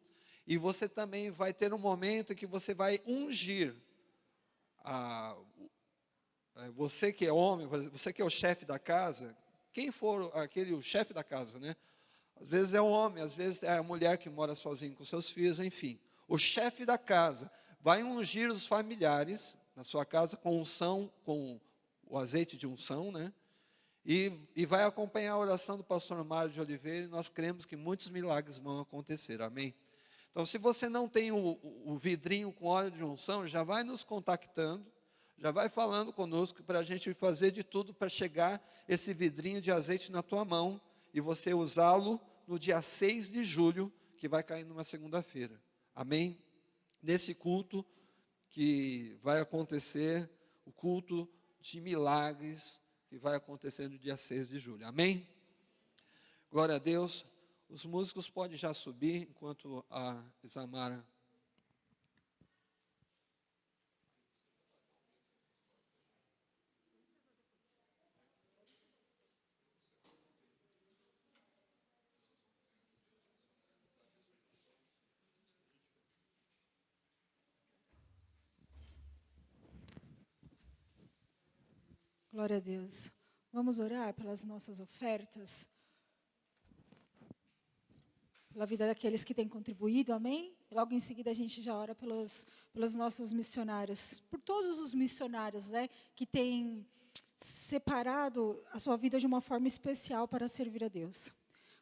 e você também vai ter um momento em que você vai ungir você que é homem, você que é o chefe da casa, quem for o chefe da casa, né? Às vezes é o homem, às vezes é a mulher que mora sozinha com seus filhos, enfim. O chefe da casa vai ungir os familiares na sua casa com unção, com o azeite de unção, né? E vai acompanhar a oração do pastor Mário de Oliveira, e nós cremos que muitos milagres vão acontecer, amém? Então, se você não tem o vidrinho com óleo de unção, já vai nos contactando, já vai falando conosco para a gente fazer de tudo para chegar esse vidrinho de azeite na tua mão e você usá-lo no dia 6 de julho, que vai cair numa segunda-feira. Amém? Nesse culto que vai acontecer, o culto de milagres, que vai acontecer no dia 6 de julho. Amém? Glória a Deus. Os músicos podem já subir, enquanto a Isamara... Glória a Deus. Vamos orar pelas nossas ofertas, pela vida daqueles que têm contribuído, amém? Logo em seguida a gente já ora pelos nossos missionários, por todos os missionários, né, que têm separado a sua vida de uma forma especial para servir a Deus.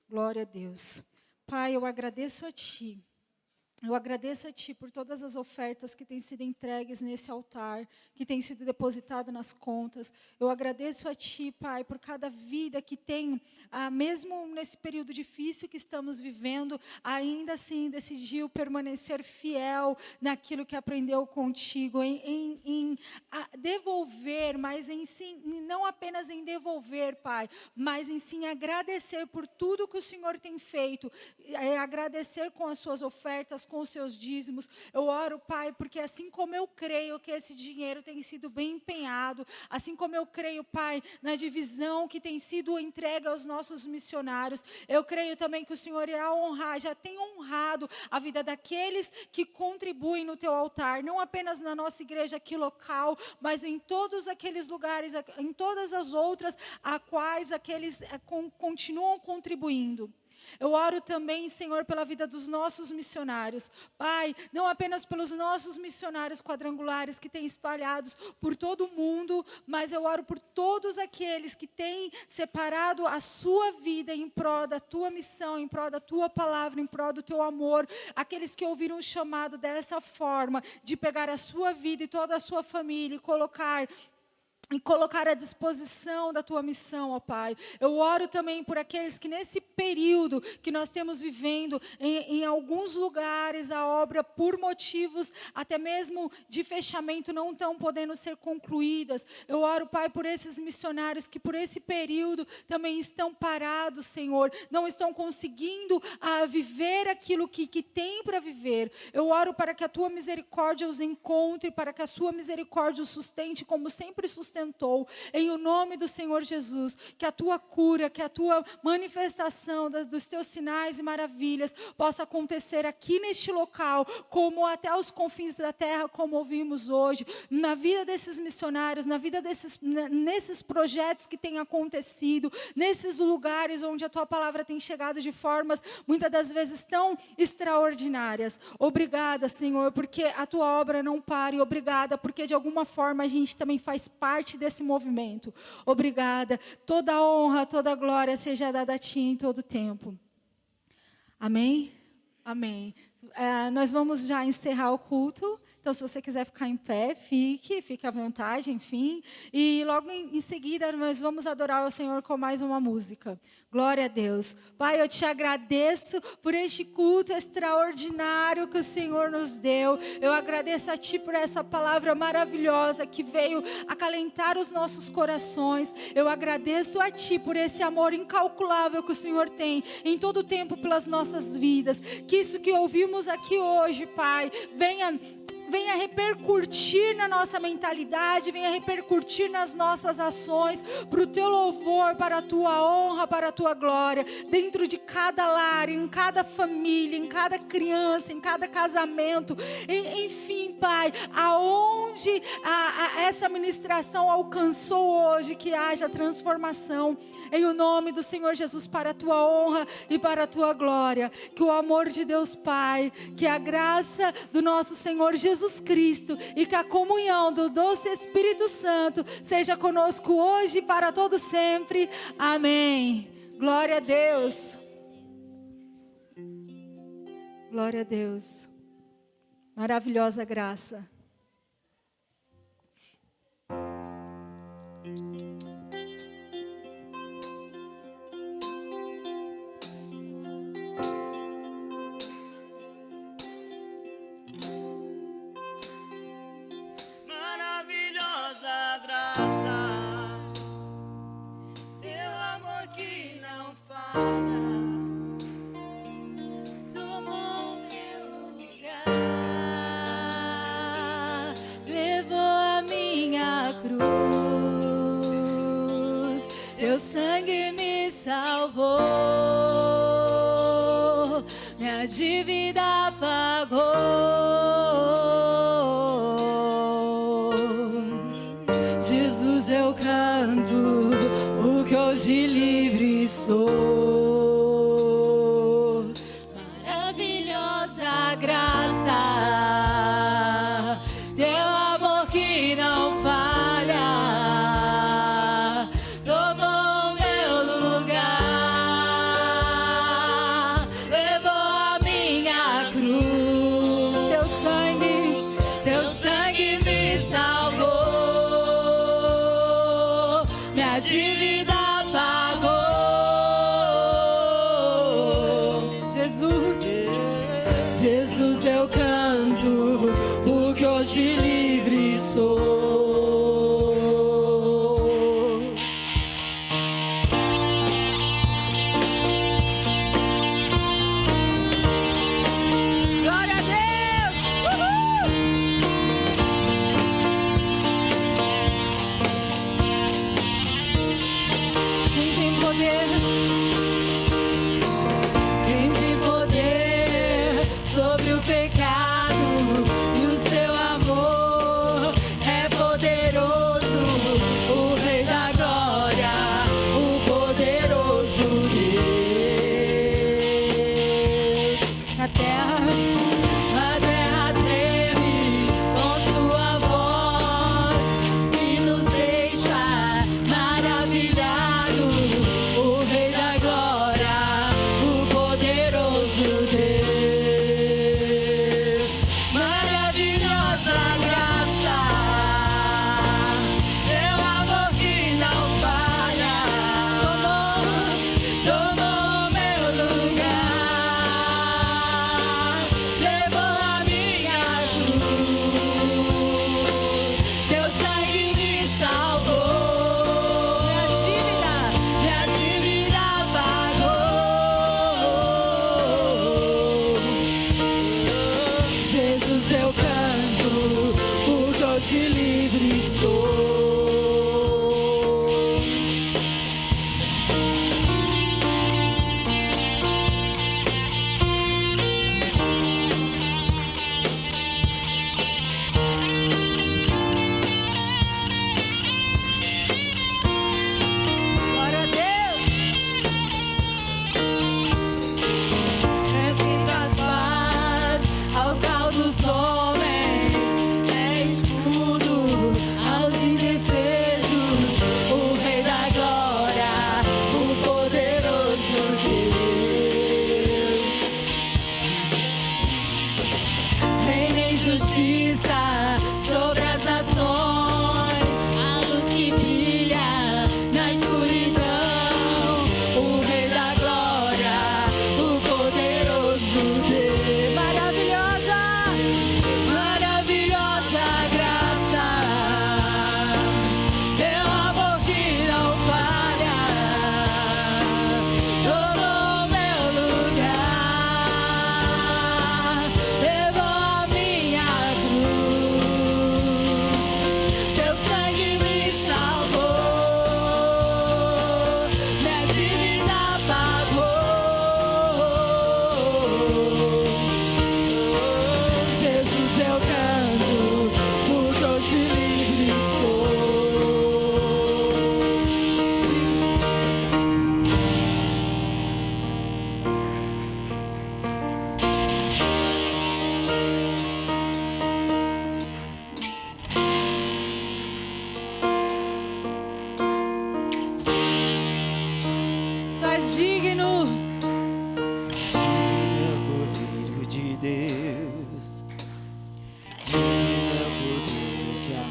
Glória a Deus. Pai, eu agradeço a Ti Eu agradeço a Ti por todas as ofertas que têm sido entregues nesse altar, que têm sido depositado nas contas. Eu agradeço a Ti, Pai, por cada vida que tem, mesmo nesse período difícil que estamos vivendo, ainda assim decidiu permanecer fiel naquilo que aprendeu contigo, em devolver, mas em sim, não apenas em devolver, Pai, mas em sim agradecer por tudo que o Senhor tem feito, agradecer com as suas ofertas, com os seus dízimos. Eu oro, Pai, porque assim como eu creio que esse dinheiro tem sido bem empenhado, assim como eu creio, Pai, na divisão que tem sido entregue aos nossos missionários, eu creio também que o Senhor irá honrar, já tem honrado a vida daqueles que contribuem no teu altar, não apenas na nossa igreja aqui local, mas em todos aqueles lugares, em todas as outras, a quais aqueles continuam contribuindo. Eu oro também, Senhor, pela vida dos nossos missionários. Pai, não apenas pelos nossos missionários quadrangulares que têm espalhados por todo o mundo, mas eu oro por todos aqueles que têm separado a sua vida em prol da tua missão, em prol da tua palavra, em prol do teu amor. Aqueles que ouviram o chamado dessa forma, de pegar a sua vida e toda a sua família e colocar à disposição da tua missão, ó Pai. Eu oro também por aqueles que nesse período que nós temos vivendo, em alguns lugares a obra, por motivos até mesmo de fechamento, não estão podendo ser concluídas. Eu oro, Pai, por esses missionários que por esse período também estão parados, Senhor, não estão conseguindo viver aquilo que tem para viver. Eu oro para que a tua misericórdia os encontre, para que a sua misericórdia os sustente como sempre sustentou. Em o nome do Senhor Jesus, que a tua cura, que a tua manifestação dos teus sinais e maravilhas possa acontecer aqui neste local, como até os confins da terra, como ouvimos hoje, na vida desses missionários, na vida nesses projetos que têm acontecido, nesses lugares onde a tua palavra tem chegado de formas, muitas das vezes tão extraordinárias. Obrigada, Senhor, porque a tua obra não para, e obrigada, porque de alguma forma a gente também faz parte desse movimento. Obrigada. Toda a honra, toda a glória seja dada a Ti em todo o tempo. Amém? Amém. Nós vamos já encerrar o culto. Então, se você quiser ficar em pé, fique à vontade, enfim. E logo em seguida, nós vamos adorar o Senhor com mais uma música. Glória a Deus. Pai, eu te agradeço por este culto extraordinário que o Senhor nos deu. Eu agradeço a Ti por essa palavra maravilhosa que veio acalentar os nossos corações. Eu agradeço a Ti por esse amor incalculável que o Senhor tem em todo o tempo pelas nossas vidas. Que isso que ouvimos aqui hoje, Pai, venha repercutir na nossa mentalidade, venha repercutir nas nossas ações, para o teu louvor, para a tua honra, para a tua glória, dentro de cada lar, em cada família, em cada criança, em cada casamento, enfim, Pai, aonde essa ministração alcançou hoje, que haja transformação, em o nome do Senhor Jesus, para a tua honra e para a tua glória. Que o amor de Deus Pai, que a graça do nosso Senhor Jesus Cristo e que a comunhão do doce Espírito Santo seja conosco hoje e para todo sempre. Amém. Glória a Deus. Glória a Deus. Maravilhosa graça. Minha dívida pagou. Jesus, eu canto o que hoje livre sou. Maravilhosa graça, teu amor que não falha, tomou meu lugar, levou a minha cruz.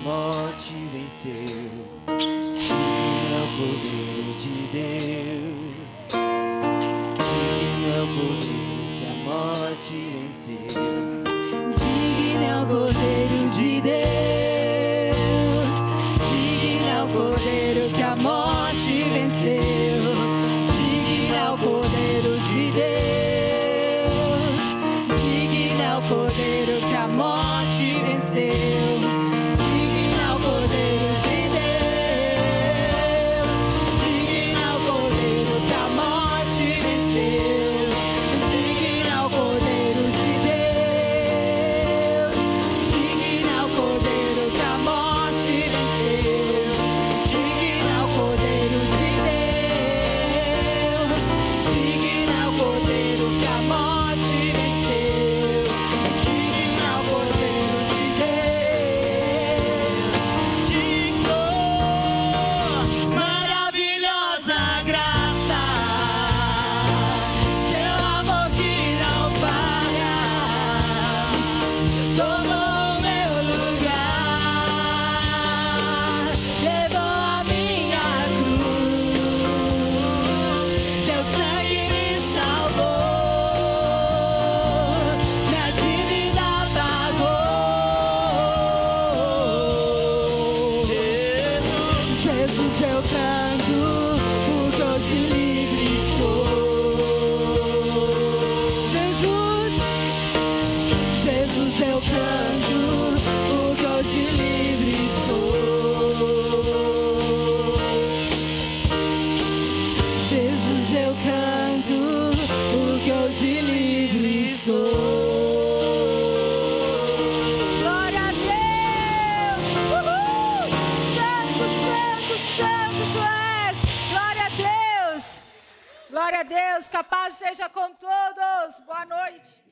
morte venceu. Digno é o Cordeiro de Deus. Digno é o Cordeiro que a morte venceu. Digno é o Cordeiro de Deus. Digno é o Cordeiro que a morte venceu. Digno é o Cordeiro de Deus. Digno é o Cordeiro que a morte venceu. Digno é o Cordeiro de Deus. Digno é o Cordeiro que a morte venceu. Digno é o Cordeiro de Deus. Digno é o Cordeiro que a morte venceu. Digno é o Cordeiro de Deus. Digno é o Cordeiro que a morte venceu. Digno é o Cordeiro de Deus. Digno, maravilhosa graça, teu amor que não falha, tomou meu lugar, levou a minha cruz, teu sangue me salvou, minha dívida pagou. Jesus, eu canto, porque hoje livre sou. Jesus, eu canto, porque hoje livre sou. Jesus, eu canto, porque hoje livre sou. Glória a Deus! Uhul! Santo, santo, santo tu és! Glória a Deus! Glória a Deus! Que a paz seja com todos! Boa noite!